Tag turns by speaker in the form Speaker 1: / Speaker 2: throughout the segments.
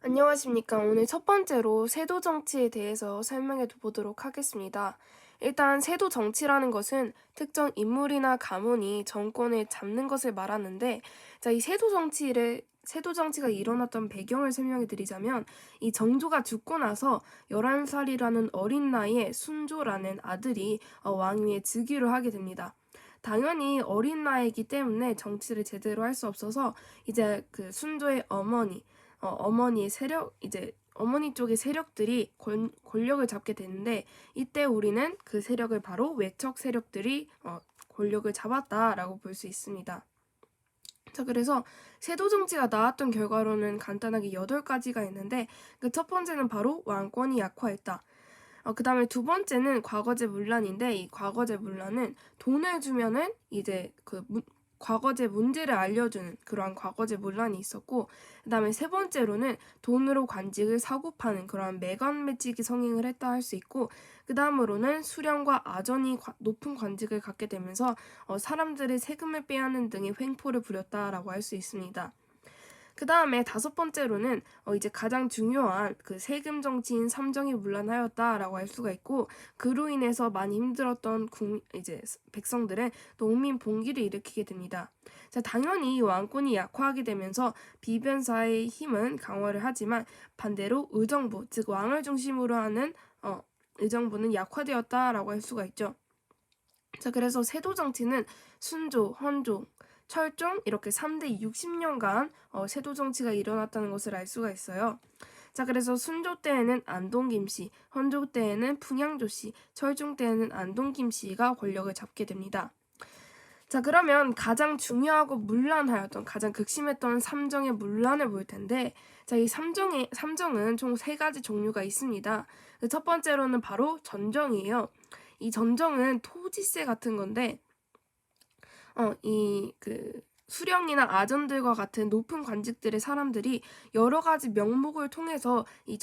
Speaker 1: 안녕하십니까. 오늘 첫 번째로 세도 정치에 대해서 설명해 보도록 하겠습니다. 일단 세도 정치라는 것은 특정 인물이나 가문이 정권을 잡는 것을 말하는데, 이 세도 정치가 일어났던 배경을 설명해 드리자면, 이 정조가 죽고 나서 11살이라는 어린 나이에 순조라는 아들이 왕위에 즉위를 하게 됩니다. 당연히 어린 나이이기 때문에 정치를 제대로 할 수 없어서 이제 그 순조의 어머니의 어머니 쪽의 세력들이 권력을 잡게 되는데, 이때 우리는 그 세력을 바로 외척 세력들이 권력을 잡았다라고 볼 수 있습니다. 자, 그래서 세도 정치가 나왔던 결과로는 간단하게 8가지가 있는데, 그 첫 번째는 바로 왕권이 약화했다. 그 다음에 두 번째는 과거제 문란인데, 이 과거제 문란은 돈을 주면은 이제 과거제 문제를 알려주는 그러한 과거제 문란이 있었고, 그 다음에 세 번째로는 돈으로 관직을 사고 파는 그러한 매간 매직이 성행을 했다 할 수 있고, 그 다음으로는 수령과 아전이 높은 관직을 갖게 되면서 사람들의 세금을 빼앗는 등의 횡포를 부렸다라고 할 수 있습니다. 그 다음에 다섯 번째로는 이제 가장 중요한 그 세금 정치인 삼정이 문란하였다라고 할 수가 있고, 그로 인해서 많이 힘들었던 이제 백성들은 농민 봉기를 일으키게 됩니다. 자, 당연히 왕권이 약화하게 되면서 비변사의 힘은 강화를 하지만 반대로 의정부, 즉 왕을 중심으로 하는 의정부는 약화되었다라고 할 수가 있죠. 자, 그래서 세도 정치는 순조, 헌종, 철종 이렇게 3대 60년간 세도 정치가 일어났다는 것을 알 수가 있어요. 자, 그래서 순조 때에는 안동 김씨, 헌종 때에는 풍양조 씨, 철종 때에는 안동 김씨가 권력을 잡게 됩니다. 자, 그러면 가장 중요하고 문란하였던, 가장 극심했던 삼정의 문란을 볼 텐데, 자, 이 삼정은 총 3가지 종류가 있습니다. 첫 번째로는 바로 전정이에요. 이 전정은 토지세 같은 건데, 수령이나 아전들과 같은 높은 관직들의 사람들이 여러 가지 명목을 통해서 이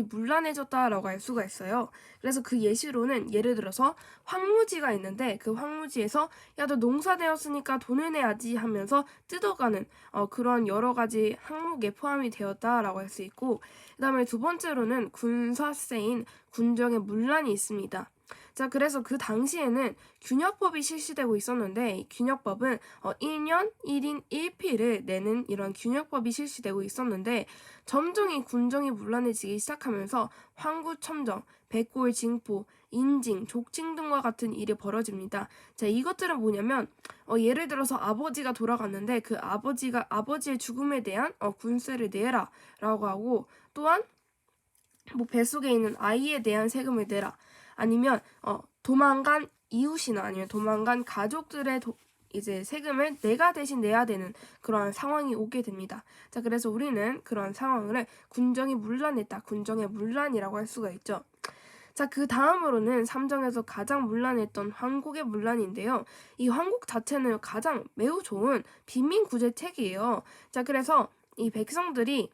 Speaker 1: 문란해졌다라고 할 수가 있어요. 그래서 그 예시로는 예를 들어서 황무지가 있는데, 그 황무지에서 야, 너 농사 되었으니까 돈을 내야지 하면서 뜯어가는 그런 여러 가지 항목에 포함이 되었다라고 할 수 있고, 그 다음에 두 번째로는 군사세인 군정의 문란이 있습니다. 자, 그래서 그 당시에는 균역법이 실시되고 있었는데, 이 균역법은 1년 1인 1피를 내는 이런 균역법이 실시되고 있었는데, 점점 이 군정이 문란해지기 시작하면서 황구첨정, 백골 징포, 인징, 족징 등과 같은 일이 벌어집니다. 자, 이것들은 뭐냐면 예를 들어서 아버지가 돌아갔는데 그 아버지의 죽음에 대한 군세를 내라 라고 하고, 또한 뭐 뱃속에 있는 아이에 대한 세금을 내라, 아니면 도망간 이웃이나 아니면 도망간 가족들의 이제 세금을 내가 대신 내야 되는 그러한 상황이 오게 됩니다. 자, 그래서 우리는 그러한 상황을 군정이 문란했다, 군정의 문란이라고 할 수가 있죠. 자, 그 다음으로는 삼정에서 가장 문란했던 황국의 문란인데요. 이 황국 자체는 가장 매우 좋은 빈민구제책이에요. 자, 그래서 이 백성들이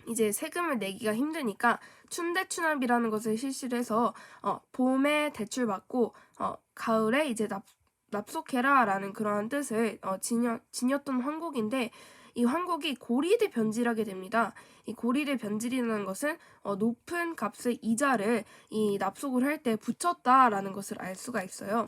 Speaker 1: 이제 세금을 내기가 힘드니까 춘대추납이라는 것을 실시를 해서 봄에 대출받고 가을에 이제 납속해라라는 그러한 뜻을 지녔던 황국인데, 이 황국이 고리대 변질하게 됩니다. 이 고리대 변질이라는 것은 높은 값의 이자를 이 납속을 할 때 붙였다라는 것을 알 수가 있어요.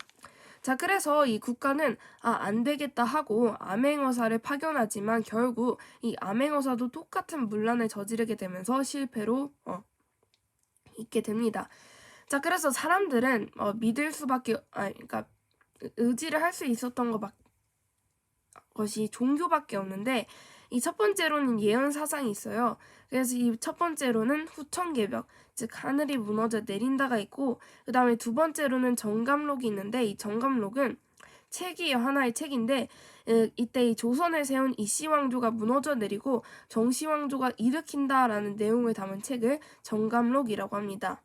Speaker 1: 자, 그래서 이 국가는 안 되겠다 하고 암행어사를 파견하지만 결국 이 암행어사도 똑같은 문란을 저지르게 되면서 실패로 있게 됩니다. 자, 그래서 사람들은 믿을 수밖에 그러니까 의지를 할 수 있었던 것이 종교밖에 없는데, 이 첫 번째로는 예언 사상이 있어요. 그래서 이 첫 번째로는 후천개벽, 즉 하늘이 무너져 내린다가 있고, 그 다음에 두 번째로는 정감록이 있는데, 이 정감록은 책이에요. 하나의 책인데, 이때 이 조선을 세운 이씨왕조가 무너져 내리고 정씨왕조가 일으킨다라는 내용을 담은 책을 정감록이라고 합니다.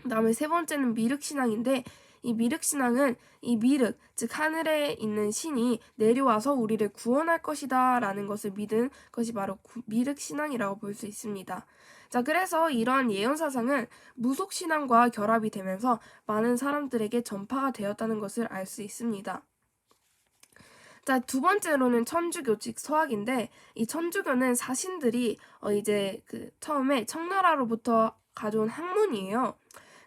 Speaker 1: 그 다음에 세 번째는 미륵신앙인데, 이 미륵신앙은 이 미륵, 즉 하늘에 있는 신이 내려와서 우리를 구원할 것이다 라는 것을 믿은 것이 바로 미륵신앙이라고 볼 수 있습니다. 자, 그래서 이런 예언사상은 무속신앙과 결합이 되면서 많은 사람들에게 전파가 되었다는 것을 알 수 있습니다. 자, 두 번째로는 천주교 즉 서학인데 이 천주교는 사신들이 이제 그 처음에 청나라로부터 가져온 학문이에요.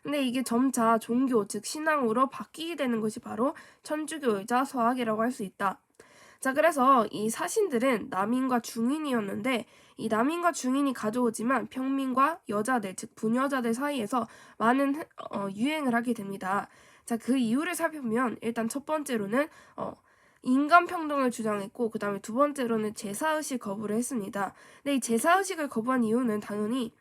Speaker 1: 근데 이게 점차 종교 즉 신앙으로 바뀌게 되는 것이 바로 천주교이자 서학이라고 할 수 있다. 자, 그래서 이 사신들은 남인과 중인이었는데 이 남인과 중인이 가져오지만 평민과 여자들 즉 부녀자들 사이에서 많은 유행을 하게 됩니다. 자, 그 이유를 살펴보면 일단 첫 번째로는 인간 평등을 주장했고 그 다음에 두 번째로는 제사의식 거부를 했습니다. 근데 이 제사의식을 거부한 이유는 당연히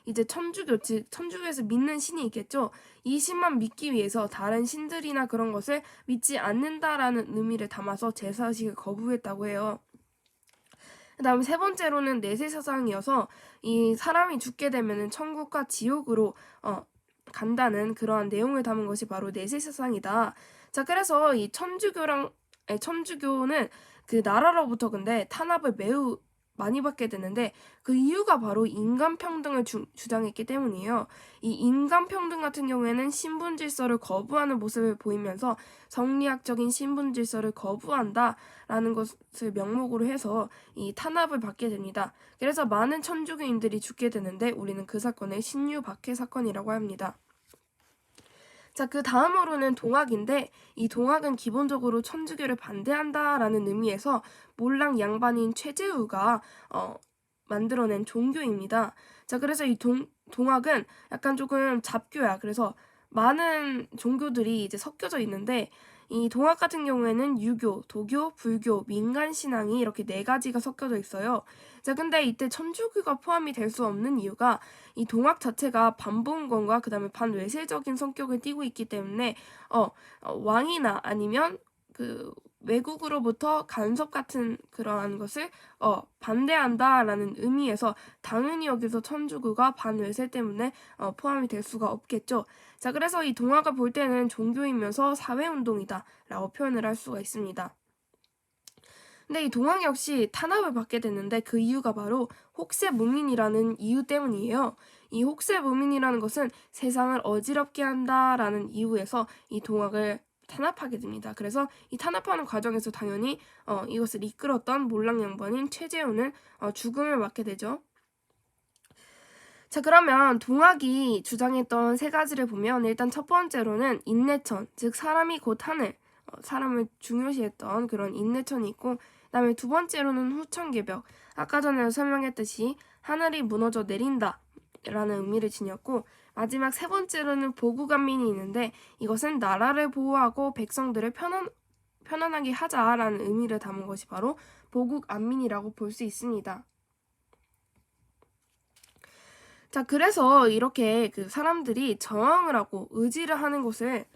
Speaker 1: 이제 천주교 즉 천주교에서 믿는 신이 있겠죠. 이 신만 믿기 위해서 다른 신들이나 그런 것을 믿지 않는다라는 의미를 담아서 제사의식을 거부했다고 해요. 그 다음에 세 번째로는 내세사상이어서 이 사람이 죽게 되면은 천국과 지옥으로 간다는 그러한 내용을 담은 것이 바로 내세사상이다. 자, 그래서 이 천주교는 그 나라로부터 근데 탄압을 매우 많이 받게 되는데 그 이유가 바로 인간평등을 주장했기 때문이에요. 이 인간평등 같은 경우에는 신분질서를 거부하는 모습을 보이면서 성리학적인 신분질서를 거부한다라는 것을 명목으로 해서 이 탄압을 받게 됩니다. 그래서 많은 천주교인들이 죽게 되는데 우리는 그 사건을 신유박해 사건이라고 합니다. 자, 그 다음으로는 동학인데 이 동학은 기본적으로 천주교를 반대한다라는 의미에서 몰랑 양반인 최재우가 만들어낸 종교입니다. 자, 그래서 이 동학은 약간 조금 잡교야. 그래서 많은 종교들이 이제 섞여져 있는데 이 동학 같은 경우에는 유교, 도교, 불교, 민간신앙이 이렇게 네 가지가 섞여져 있어요. 자, 근데 이때 천주교가 포함이 될 수 없는 이유가 이 동학 자체가 반봉건과 그 다음에 반외세적인 성격을 띠고 있기 때문에 왕이나 아니면 그 외국으로부터 간섭 같은 그러한 것을 반대한다라는 의미에서 당연히 여기서 천주교가 반외세 때문에 포함이 될 수가 없겠죠. 자, 그래서 이 동학을 볼 때는 종교이면서 사회운동이다 라고 표현을 할 수가 있습니다. 근데 이 동학 역시 탄압을 받게 됐는데 그 이유가 바로 혹세무민이라는 이유 때문이에요. 이 혹세무민이라는 것은 세상을 어지럽게 한다라는 이유에서 이 동학을 탄압하게 됩니다. 그래서 이 탄압하는 과정에서 당연히 이것을 이끌었던 몰랑 양반인 최재우는 죽음을 맞게 되죠. 자, 그러면 동학이 주장했던 세 가지를 보면 일단 첫 번째로는 인내천, 즉 사람이 곧 하늘, 사람을 중요시했던 그런 인내천이 있고 그 다음에 두 번째로는 후천개벽, 아까 전에 설명했듯이 하늘이 무너져 내린다 라는 의미를 지녔고 마지막 세 번째로는 보국안민이 있는데 이것은 나라를 보호하고 백성들을 편안하게 하자라는 의미를 담은 것이 바로 보국안민이라고 볼 수 있습니다. 자, 그래서 이렇게 그 사람들이 저항을 하고 의지를 하는 곳을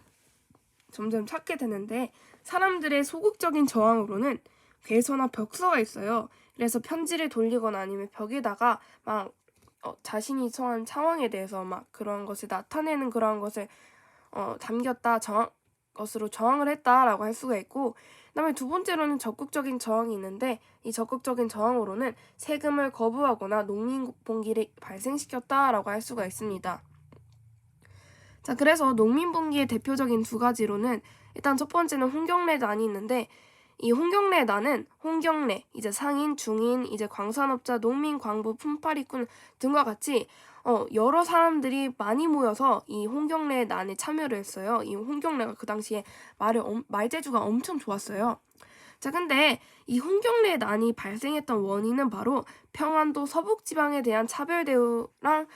Speaker 1: 점점 찾게 되는데 사람들의 소극적인 저항으로는 괴서나 벽서가 있어요. 그래서 편지를 돌리거나 아니면 벽에다가 막 자신이 처한 상황에 대해서 막 그런 것을 나타내는 그런 것을 담겼다 것으로 저항을 했다라고 할 수가 있고 그다음에 두 번째로는 적극적인 저항이 있는데 이 적극적인 저항으로는 세금을 거부하거나 농민봉기를 발생시켰다라고 할 수가 있습니다. 자, 그래서 농민봉기의 대표적인 두 가지로는 일단 첫 번째는 홍경래단이 있는데 이 홍경래단은 홍경래, 이제 상인, 중인, 이제 광산업자, 농민, 광부, 품팔이꾼 등과 같이 여러 사람들이 많이 모여서 이 홍경래단에 참여를 했어요. 이 홍경래가 그 당시에 말재주가 엄청 좋았어요. 자, 근데 이 홍경래난이 발생했던 원인은 바로 평안도 서북지방에 대한 차별 대우랑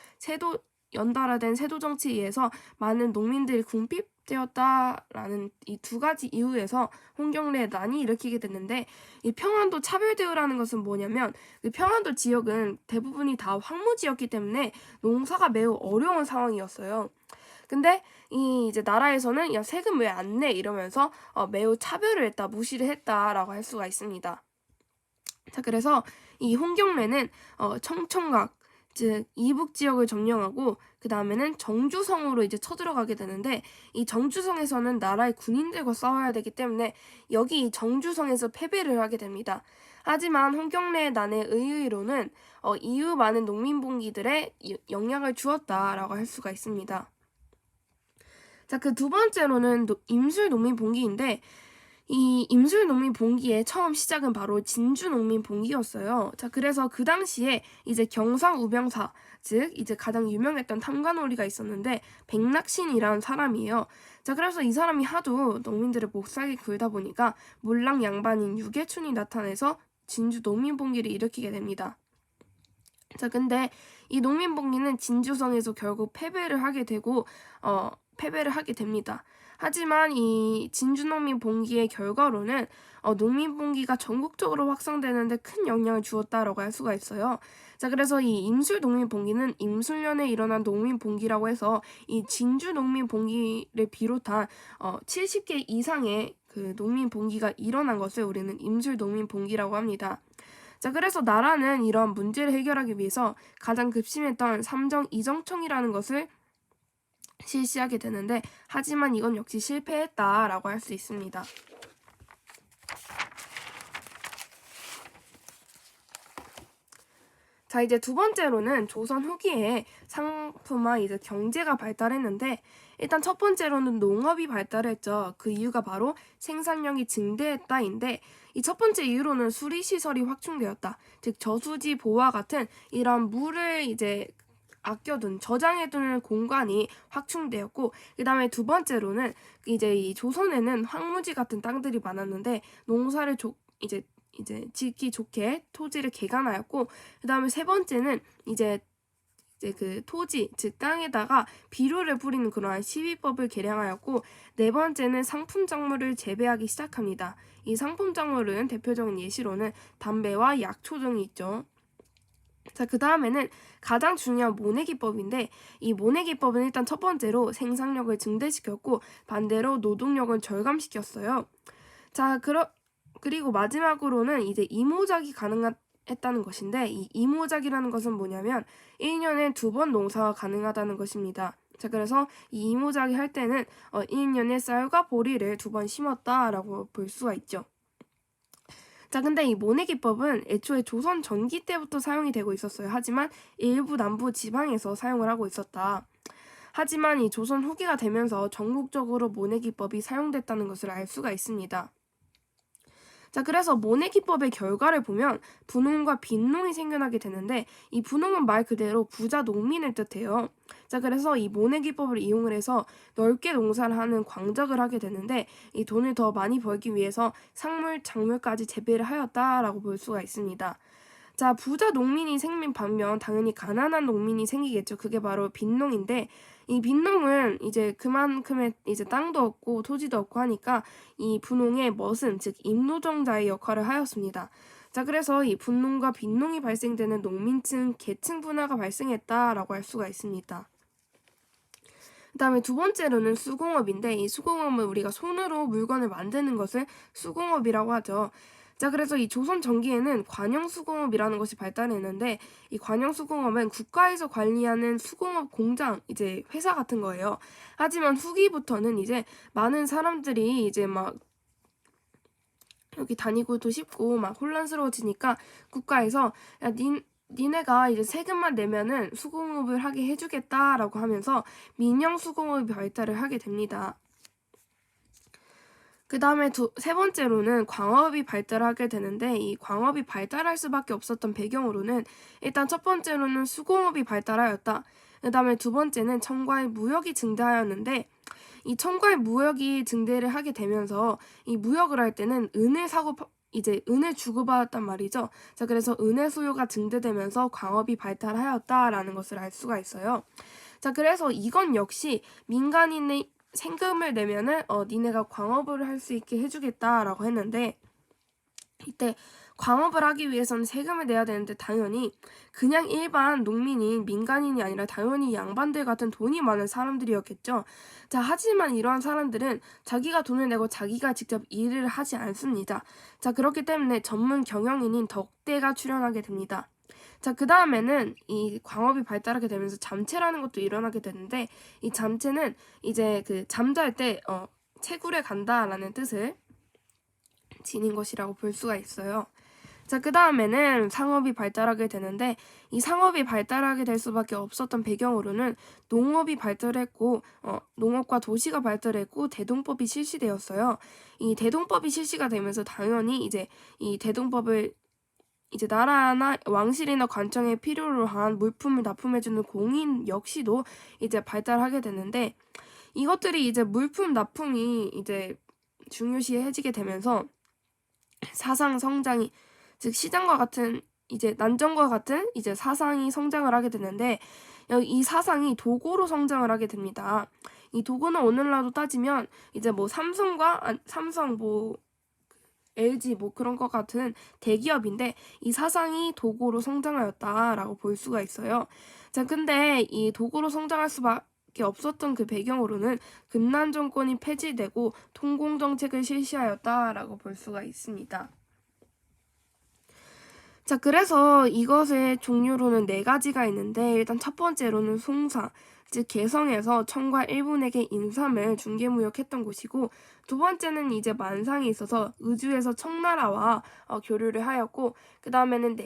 Speaker 1: 연달아된 세도 정치에 의해서 많은 농민들이 궁핍되었다라는 이 두 가지 이유에서 홍경래난이 일으키게 됐는데 이 평안도 차별 대우라는 것은 뭐냐면 그 평안도 지역은 대부분이 다 황무지였기 때문에 농사가 매우 어려운 상황이었어요. 근데 이제 나라에서는 야 세금 왜 안 내? 이러면서 매우 차별을 했다, 무시를 했다라고 할 수가 있습니다. 자, 그래서 이 홍경래는 청청각 즉 이북 지역을 점령하고 그 다음에는 정주성으로 이제 쳐들어가게 되는데 이 정주성에서는 나라의 군인들과 싸워야 되기 때문에 여기 정주성에서 패배를 하게 됩니다. 하지만 홍경래난의 의의로는 이후 많은 농민봉기들의 영향을 주었다라고 할 수가 있습니다. 자, 그 두 번째로는 임술 농민봉기인데 이 임술농민봉기의 처음 시작은 바로 진주농민봉기였어요. 자, 그래서 그 당시에 이제 경상우병사, 즉 이제 가장 유명했던 탐관오리가 있었는데 백낙신이라는 사람이에요. 자, 그래서 이 사람이 하도 농민들을 못살게 굴다 보니까 몰랑 양반인 유계춘이 나타나서 진주 농민봉기를 일으키게 됩니다. 자, 근데 이 농민봉기는 진주성에서 결국 패배를 하게 됩니다. 하지만 이 진주농민봉기의 결과로는 농민봉기가 전국적으로 확산되는데 큰 영향을 주었다라고 할 수가 있어요. 자, 그래서 이 임술농민봉기는 임술년에 일어난 농민봉기라고 해서 이 진주농민봉기를 비롯한 70개 이상의 그 농민봉기가 일어난 것을 우리는 임술농민봉기라고 합니다. 자, 그래서 나라는 이런 문제를 해결하기 위해서 가장 급심했던 삼정 이정청이라는 것을 실시하게 되는데, 하지만 이건 역시 실패했다라고 할 수 있습니다. 자, 이제 두 번째로는 조선 후기에 상품화 이제 경제가 발달했는데, 일단 첫 번째로는 농업이 발달했죠. 그 이유가 바로 생산량이 증대했다인데, 이 첫 번째 이유로는 수리시설이 확충되었다. 즉 저수지 보와 같은 이런 물을 이제 아껴둔 저장해두는 공간이 확충되었고, 그 다음에 두 번째로는 이제 이 조선에는 황무지 같은 땅들이 많았는데 농사를 이제 짓기 좋게 토지를 개간하였고, 그 다음에 세 번째는 이제 그 토지, 즉 땅에다가 비료를 뿌리는 그러한 시비법을 개량하였고, 네 번째는 상품 작물을 재배하기 시작합니다. 이 상품 작물은 대표적인 예시로는 담배와 약초 등이 있죠. 자, 그 다음에는 가장 중요한 모내기법인데, 이 모내기법은 일단 첫 번째로 생산력을 증대시켰고 반대로 노동력을 절감시켰어요. 자, 그리고 마지막으로는 이제 이모작이 가능했다는 것인데, 이 이모작이라는 것은 뭐냐면 1년에 2번 농사가 가능하다는 것입니다. 자, 그래서 이 이모작이 할 때는 1년에 쌀과 보리를 2번 심었다라고 볼 수가 있죠. 자, 근데 이 모내기법은 애초에 조선 전기 때부터 사용이 되고 있었어요. 하지만 일부 남부 지방에서 사용을 하고 있었다. 하지만 이 조선 후기가 되면서 전국적으로 모내기법이 사용됐다는 것을 알 수가 있습니다. 자, 그래서 모내기법의 결과를 보면 분홍과 빈농이 생겨나게 되는데, 이 분홍은 말 그대로 부자 농민을 뜻해요. 자, 그래서 이 모내기법을 이용을 해서 넓게 농사를 하는 광작을 하게 되는데, 이 돈을 더 많이 벌기 위해서 상물, 작물까지 재배를 하였다라고 볼 수가 있습니다. 자, 부자 농민이 생긴 반면 당연히 가난한 농민이 생기겠죠. 그게 바로 빈농인데, 이 빈농은 이제 그만큼의 이제 땅도 없고 토지도 없고 하니까 이 분농의 머슴, 즉 임노정자의 역할을 하였습니다. 자, 그래서 이 분농과 빈농이 발생되는 농민층 계층 분화가 발생했다라고 할 수가 있습니다. 그 다음에 두 번째로는 수공업인데, 이 수공업은 우리가 손으로 물건을 만드는 것을 수공업이라고 하죠. 자, 그래서 이 조선 전기에는 관영수공업이라는 것이 발달했는데, 이 관영수공업은 국가에서 관리하는 수공업 공장, 이제 회사 같은 거예요. 하지만 후기부터는 이제 많은 사람들이 이제 막 여기 다니고도 쉽고 막 혼란스러워지니까 국가에서 야, 니네가 이제 세금만 내면은 수공업을 하게 해주겠다라고 하면서 민영 수공업이 발달을 하게 됩니다. 그 다음에 세 번째로는 광업이 발달하게 되는데, 이 광업이 발달할 수밖에 없었던 배경으로는 일단 첫 번째로는 수공업이 발달하였다. 그 다음에 두 번째는 청과의 무역이 증대하였는데, 이 청과의 무역이 증대를 하게 되면서 이 무역을 할 때는 은을 주고받았단 말이죠. 자, 그래서 은의 수요가 증대되면서 광업이 발달하였다라는 것을 알 수가 있어요. 자, 그래서 이건 역시 민간인의 세금을 내면은 니네가 광업을 할 수 있게 해주겠다라고 했는데, 이때 광업을 하기 위해서는 세금을 내야 되는데 당연히 그냥 일반 농민인 민간인이 아니라 당연히 양반들 같은 돈이 많은 사람들이었겠죠. 자, 하지만 이러한 사람들은 자기가 돈을 내고 자기가 직접 일을 하지 않습니다. 자, 그렇기 때문에 전문 경영인인 덕대가 출연하게 됩니다. 자, 그 다음에는 이 광업이 발달하게 되면서 잠체라는 것도 일어나게 되는데, 이 잠체는 이제 그 잠잘 때 채굴에 간다라는 뜻을 지닌 것이라고 볼 수가 있어요. 자, 그 다음에는 상업이 발달하게 되는데 이 상업이 발달하게 될 수밖에 없었던 배경으로는 농업이 발달했고 농업과 도시가 발달했고 대동법이 실시되었어요. 이 대동법이 실시가 되면서 당연히 이제 이 대동법을 이제 나라나 왕실이나 관청에 필요로 한 물품을 납품해주는 공인 역시도 이제 발달하게 되는데 이것들이 이제 물품 납품이 이제 중요시해지게 되면서 사상 성장이 즉 시장과 같은 이제 난정과 같은 이제 사상이 성장을 하게 되는데 이 사상이 도구로 성장을 하게 됩니다. 이 도구는 오늘날로 따지면 이제 뭐 삼성 뭐 LG 뭐 그런 것 같은 대기업인데 이 사상이 도구로 성장하였다라고 볼 수가 있어요. 자, 근데 이 도구로 성장할 수밖에 없었던 그 배경으로는 금난 정권이 폐지되고 통공 정책을 실시하였다라고 볼 수가 있습니다. 자, 그래서 이것의 종류로는 4가지가 있는데 일단 첫 번째로는 송사, 즉 개성에서 청과 일본에게 인삼을 중개무역했던 곳이고 두 번째는 이제 만상이 있어서 의주에서 청나라와 교류를 하였고 그 다음에는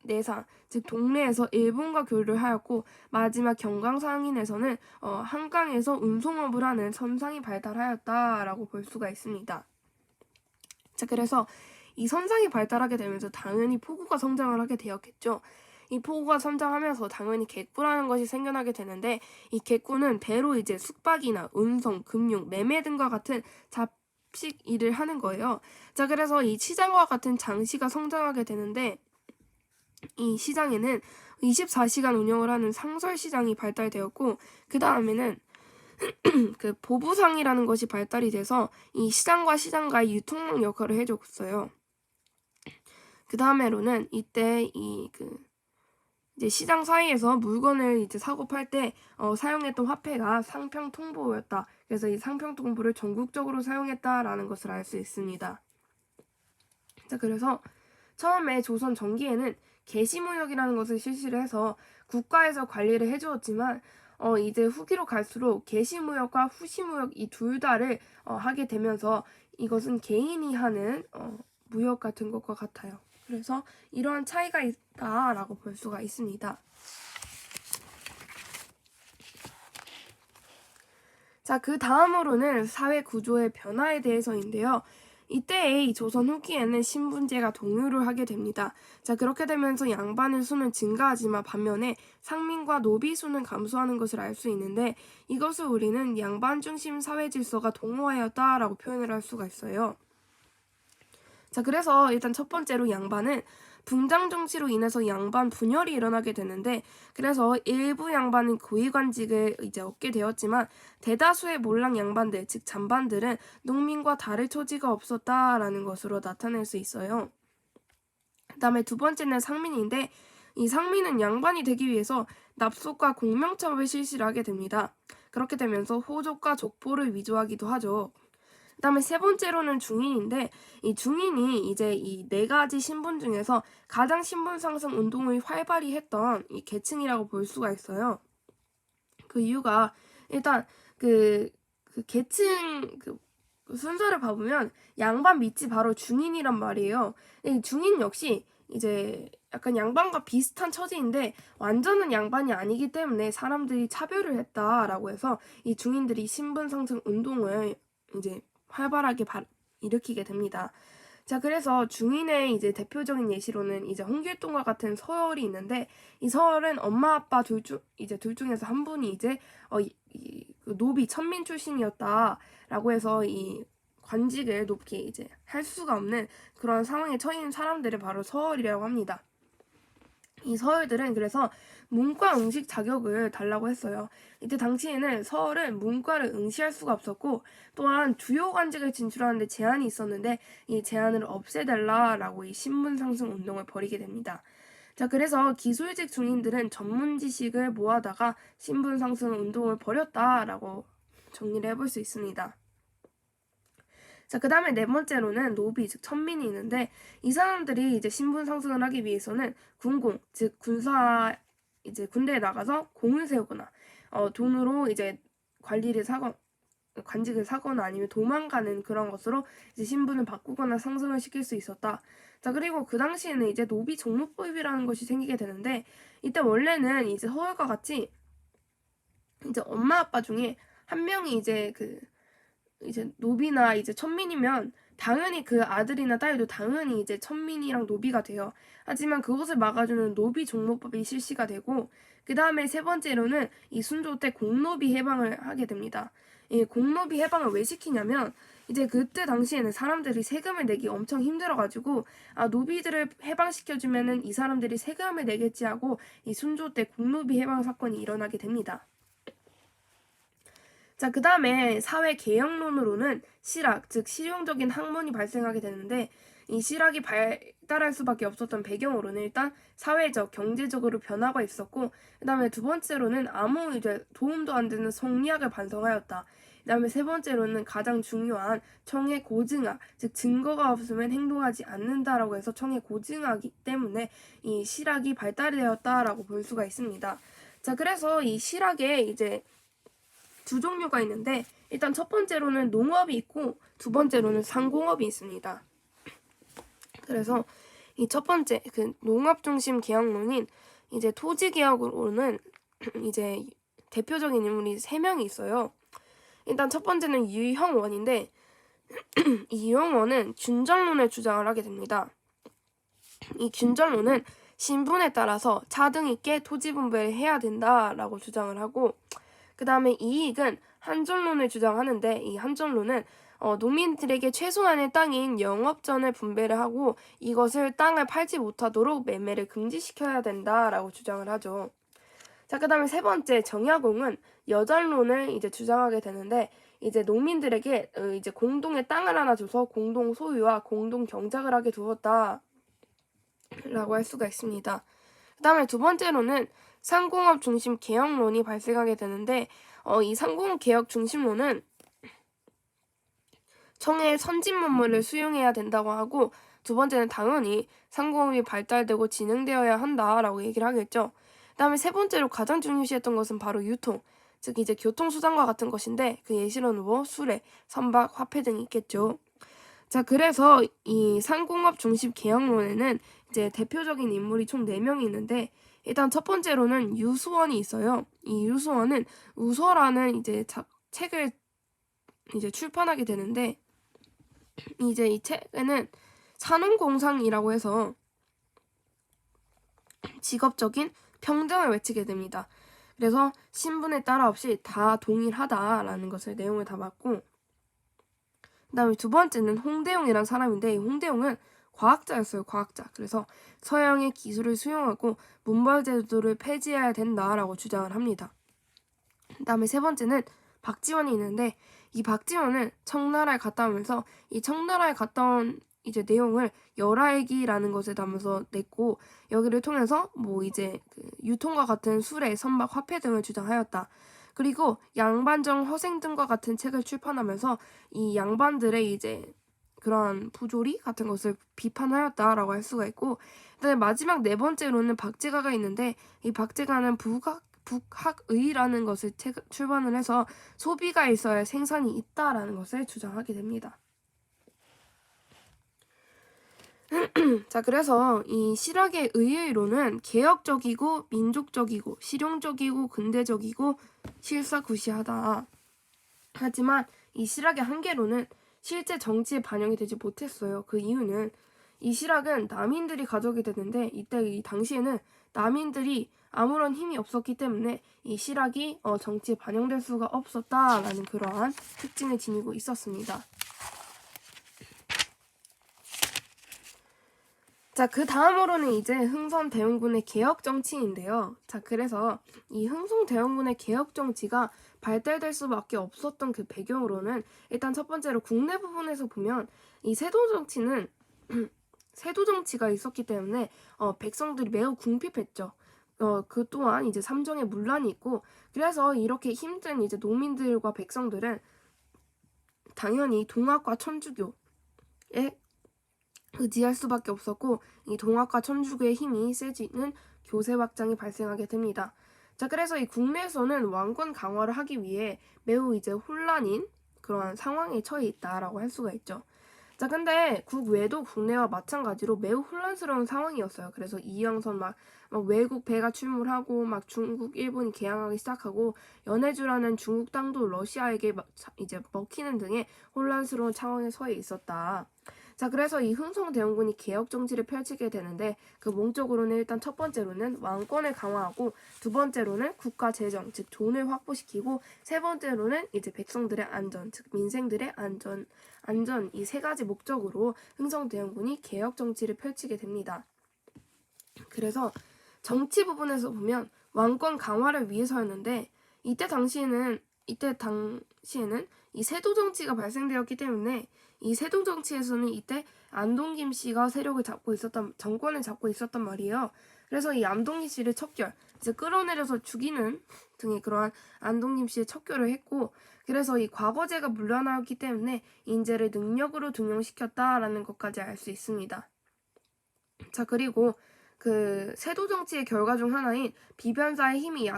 Speaker 1: 내상, 즉 동래에서 일본과 교류를 하였고 마지막 경강상인에서는 한강에서 운송업을 하는 선상이 발달하였다라고 볼 수가 있습니다. 자, 그래서 이 선상이 발달하게 되면서 당연히 포구가 성장을 하게 되었겠죠. 이 포구가 성장하면서 당연히 객구라는 것이 생겨나게 되는데 이 객구는 배로 이제 숙박이나 운송, 금융, 매매 등과 같은 잡식 일을 하는 거예요. 자, 그래서 이 시장과 같은 장시가 성장하게 되는데 이 시장에는 24시간 운영을 하는 상설시장이 발달되었고 그 다음에는 그 보부상이라는 것이 발달이 돼서 이 시장과 시장가의 유통망 역할을 해줬어요. 그 다음에로는 이때 이제 시장 사이에서 물건을 이제 사고 팔 때 사용했던 화폐가 상평통보였다. 그래서 이 상평통보를 전국적으로 사용했다라는 것을 알 수 있습니다. 자, 그래서 처음에 조선 전기에는 개시무역이라는 것을 실시를 해서 국가에서 관리를 해주었지만 이제 후기로 갈수록 개시무역과 후시무역 이 둘 다를 하게 되면서 이것은 개인이 하는 무역 같은 것과 같아요. 그래서 이러한 차이가 있다라고 볼 수가 있습니다. 자, 그 다음으로는 사회 구조의 변화에 대해서인데요. 이때의 조선 후기에는 신분제가 동요를 하게 됩니다. 자, 그렇게 되면서 양반의 수는 증가하지만 반면에 상민과 노비 수는 감소하는 것을 알 수 있는데 이것을 우리는 양반 중심 사회 질서가 동호하였다라고 표현을 할 수가 있어요. 자, 그래서 일단 첫 번째로 양반은 붕장 정치로 인해서 양반 분열이 일어나게 되는데 그래서 일부 양반은 고위관직을 이제 얻게 되었지만 대다수의 몰랑 양반들 즉 잔반들은 농민과 다를 처지가 없었다라는 것으로 나타낼 수 있어요. 그 다음에 두 번째는 상민인데 이 상민은 양반이 되기 위해서 납속과 공명첩을 실시를 하게 됩니다. 그렇게 되면서 호족과 족보를 위조하기도 하죠. 그 다음에 세 번째로는 중인인데 이 중인이 이제 이 4가지 신분 중에서 가장 신분 상승 운동을 활발히 했던 이 계층이라고 볼 수가 있어요. 그 이유가 일단 그 계층 순서를 봐보면 양반 밑이 바로 중인이란 말이에요. 이 중인 역시 이제 약간 양반과 비슷한 처지인데 완전한 양반이 아니기 때문에 사람들이 차별을 했다라고 해서 이 중인들이 신분 상승 운동을 이제 활발하게 일으키게 됩니다. 자, 그래서 중인의 이제 대표적인 예시로는 이제 홍길동과 같은 서열이 있는데 이 서열은 엄마 아빠 둘 중에서 한 분이 이제 그 노비 천민 출신이었다라고 해서 이 관직을 높게 이제 할 수가 없는 그런 상황에 처인 사람들을 바로 서열이라고 합니다. 이 서열들은 그래서 문과 응시 자격을 달라고 했어요. 이때 당시에는 서열은 문과를 응시할 수가 없었고 또한 주요 관직을 진출하는데 제한이 있었는데 이 제한을 없애달라라고 이 신분 상승 운동을 벌이게 됩니다. 자, 그래서 기술직 중인들은 전문 지식을 모아다가 신분 상승 운동을 벌였다라고 정리를 해볼 수 있습니다. 자, 그 다음에 네 번째로는 노비, 즉 천민이 있는데 이 사람들이 이제 신분 상승을 하기 위해서는 군공, 즉 군사 이제 군대에 나가서 공을 세우거나 돈으로 이제 관리를 관직을 사거나 아니면 도망가는 그런 것으로 이제 신분을 바꾸거나 상승을 시킬 수 있었다. 자, 그리고 그 당시에는 이제 노비 종목법이라는 것이 생기게 되는데, 이때 원래는 이제 서울과 같이 이제 엄마 아빠 중에 한 명이 이제 노비나 이제 천민이면 당연히 그 아들이나 딸도 당연히 이제 천민이랑 노비가 돼요. 하지만 그것을 막아주는 노비 종목법이 실시가 되고, 그 다음에 세 번째로는 이 순조 때 공노비 해방을 하게 됩니다. 이 공노비 해방을 왜 시키냐면, 이제 그때 당시에는 사람들이 세금을 내기 엄청 힘들어가지고, 노비들을 해방시켜주면은 이 사람들이 세금을 내겠지 하고 이 순조 때 공노비 해방 사건이 일어나게 됩니다. 자, 그 다음에 사회 개혁론으로는 실학, 즉 실용적인 학문이 발생하게 되는데, 이 실학이 발달할 수밖에 없었던 배경으로는 일단 사회적, 경제적으로 변화가 있었고, 그 다음에 두 번째로는 아무 이제 도움도 안 되는 성리학을 반성하였다. 그 다음에 세 번째로는 가장 중요한 청해 고증학, 즉 증거가 없으면 행동하지 않는다라고 해서 청해 고증학이기 때문에 이 실학이 발달되었다라고 볼 수가 있습니다. 자, 그래서 이 실학에 이제 두 종류가 있는데, 일단 첫 번째로는 농업이 있고 두 번째로는 상공업이 있습니다. 그래서 이 첫 번째 그 농업 중심 개혁론인 이제 토지 개혁으로는 이제 대표적인 인물이 3명이 있어요. 일단 첫 번째는 유형원인데 이 유형원은 균절론을 주장을 하게 됩니다. 이 균절론은 신분에 따라서 차등 있게 토지 분배를 해야 된다라고 주장을 하고, 그 다음에 이익은 한전론을 주장하는데, 이 한전론은 농민들에게 최소한의 땅인 영업전을 분배를 하고 이것을 땅을 팔지 못하도록 매매를 금지시켜야 된다라고 주장을 하죠. 자, 그 다음에 세 번째 정약용은 여전론을 이제 주장하게 되는데, 이제 농민들에게 이제 공동의 땅을 하나 줘서 공동 소유와 공동 경작을 하게 두었다라고 할 수가 있습니다. 그 다음에 두 번째로는 상공업 중심 개혁론이 발생하게 되는데, 이 상공업 개혁 중심론은 청해의 선진 문물을 수용해야 된다고 하고, 두 번째는 당연히 상공업이 발달되고 진행되어야 한다라고 얘기를 하겠죠. 그 다음에 세 번째로 가장 중요시했던 것은 바로 유통, 즉 이제 교통수단과 같은 것인데, 그 예시로는 뭐 수레, 선박, 화폐 등이 있겠죠. 자, 그래서 이 상공업 중심 개혁론에는 이제 대표적인 인물이 총 4명이 있는데, 일단 첫 번째로는 유수원이 있어요. 이 유수원은 우서라는 이제 책을 이제 출판하게 되는데, 이제 이 책에는 산업공상이라고 해서 직업적인 평등을 외치게 됩니다. 그래서 신분에 따라 없이 다 동일하다라는 것을 내용을 담았고, 그 다음에 두 번째는 홍대용이라는 사람인데, 이 홍대용은 과학자였어요. 과학자. 그래서 서양의 기술을 수용하고 문벌 제도를 폐지해야 된다라고 주장을 합니다. 그 다음에 세 번째는 박지원이 있는데, 이 박지원은 청나라에 갔다 오면서 이 청나라에 갔다 온 이제 내용을 열하액이라는 것에 담아서 냈고, 여기를 통해서 뭐 이제 그 유통과 같은 수레, 선박, 화폐 등을 주장하였다. 그리고 양반정 허생 등과 같은 책을 출판하면서 이 양반들의 이제 그런 부조리 같은 것을 비판하였다라고 할 수가 있고, 그다음에 마지막 네 번째로는 박제가가 있는데, 이 박제가는 북학의라는 것을 출판을 해서 소비가 있어야 생산이 있다라는 것을 주장하게 됩니다. 자, 그래서 이 실학의 의의로는 개혁적이고 민족적이고 실용적이고 근대적이고 실사구시하다. 하지만 이 실학의 한계로는 실제 정치에 반영이 되지 못했어요. 그 이유는 이 실학은 남인들이 가져오게 되는데, 이때 이 당시에는 남인들이 아무런 힘이 없었기 때문에 이 실학이 정치에 반영될 수가 없었다라는 그러한 특징을 지니고 있었습니다. 자, 그 다음으로는 이제 흥선대원군의 개혁정치인데요. 자, 그래서 이 흥선대원군의 개혁정치가 발달될 수밖에 없었던 그 배경으로는, 일단 첫 번째로 국내 부분에서 보면 이 세도정치는 세도정치가 있었기 때문에 백성들이 매우 궁핍했죠. 그 또한 이제 삼정의 문란이 있고, 그래서 이렇게 힘든 이제 노민들과 백성들은 당연히 동학과 천주교에 의지할 수밖에 없었고, 이 동학과 천주교의 힘이 세지는 교세 확장이 발생하게 됩니다. 자, 그래서 이 국내에서는 왕권 강화를 하기 위해 매우 이제 혼란인 그런 상황에 처해 있다라고 할 수가 있죠. 자, 근데 국외도 국내와 마찬가지로 매우 혼란스러운 상황이었어요. 그래서 이영선 막 외국 배가 출몰하고 막 중국, 일본이 개항하기 시작하고 연해주라는 중국 땅도 러시아에게 이제 먹히는 등의 혼란스러운 상황에 처해 있었다. 자, 그래서 이 흥성대원군이 개혁 정치를 펼치게 되는데 그 목적으로는 일단 첫 번째로는 왕권을 강화하고 두 번째로는 국가 재정, 즉 돈을 확보시키고 세 번째로는 이제 백성들의 안전, 즉 민생들의 안전 이 세 가지 목적으로 흥성대원군이 개혁 정치를 펼치게 됩니다. 그래서 정치 부분에서 보면 왕권 강화를 위해서였는데 이때 당시에는 이 세도 정치가 발생되었기 때문에 이 세도 정치에서는 이때 안동김 씨가 정권을 잡고 있었단 말이에요. 그래서 이 안동김 씨를 척결, 이제 끌어내려서 죽이는 등의 그러한 안동김 씨의 척결을 했고, 그래서 이 과거제가 물러나왔기 때문에 인재를 능력으로 등용시켰다라는 것까지 알 수 있습니다. 자, 그리고 그 세도 정치의 결과 중 하나인 비변사의 힘이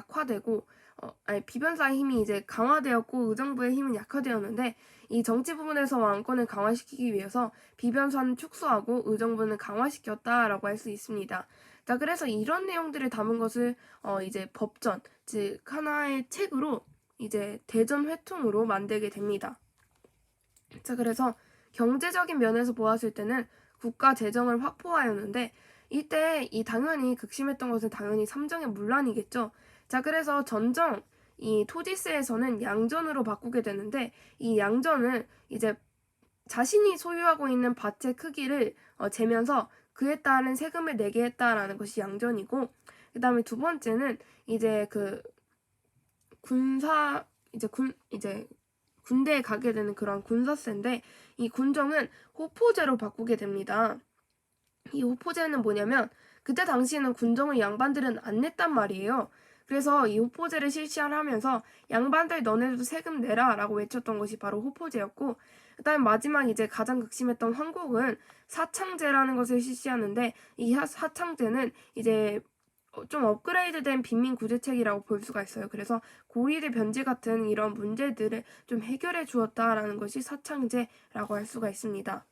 Speaker 1: 비변사의 힘이 이제 강화되었고 의정부의 힘은 약화되었는데 이 정치 부분에서 왕권을 강화시키기 위해서 비변사는 축소하고 의정부는 강화시켰다라고 할 수 있습니다. 자, 그래서 이런 내용들을 담은 것을 이제 법전, 즉 하나의 책으로 이제 대전회통으로 만들게 됩니다. 자, 그래서 경제적인 면에서 보았을 때는 국가 재정을 확보하였는데 이때 당연히 극심했던 것은 당연히 삼정의 문란이겠죠. 자, 그래서 이 토지세에서는 양전으로 바꾸게 되는데 이 양전은 이제 자신이 소유하고 있는 밭의 크기를 재면서 그에 따른 세금을 내게 했다라는 것이 양전이고, 그 다음에 두 번째는 이제 그 군대에 가게 되는 그런 군사세인데 이 군정은 호포제로 바꾸게 됩니다. 이 호포제는 뭐냐면 그때 당시에는 군정을 양반들은 안 냈단 말이에요. 그래서 이 호포제를 실시하면서 양반들 너네도 세금 내라 라고 외쳤던 것이 바로 호포제였고, 그 다음에 마지막 이제 가장 극심했던 황곡은 사창제라는 것을 실시하는데 이 사창제는 이제 좀 업그레이드된 빈민구제책이라고 볼 수가 있어요. 그래서 고리대 변제 같은 이런 문제들을 좀 해결해 주었다라는 것이 사창제라고 할 수가 있습니다.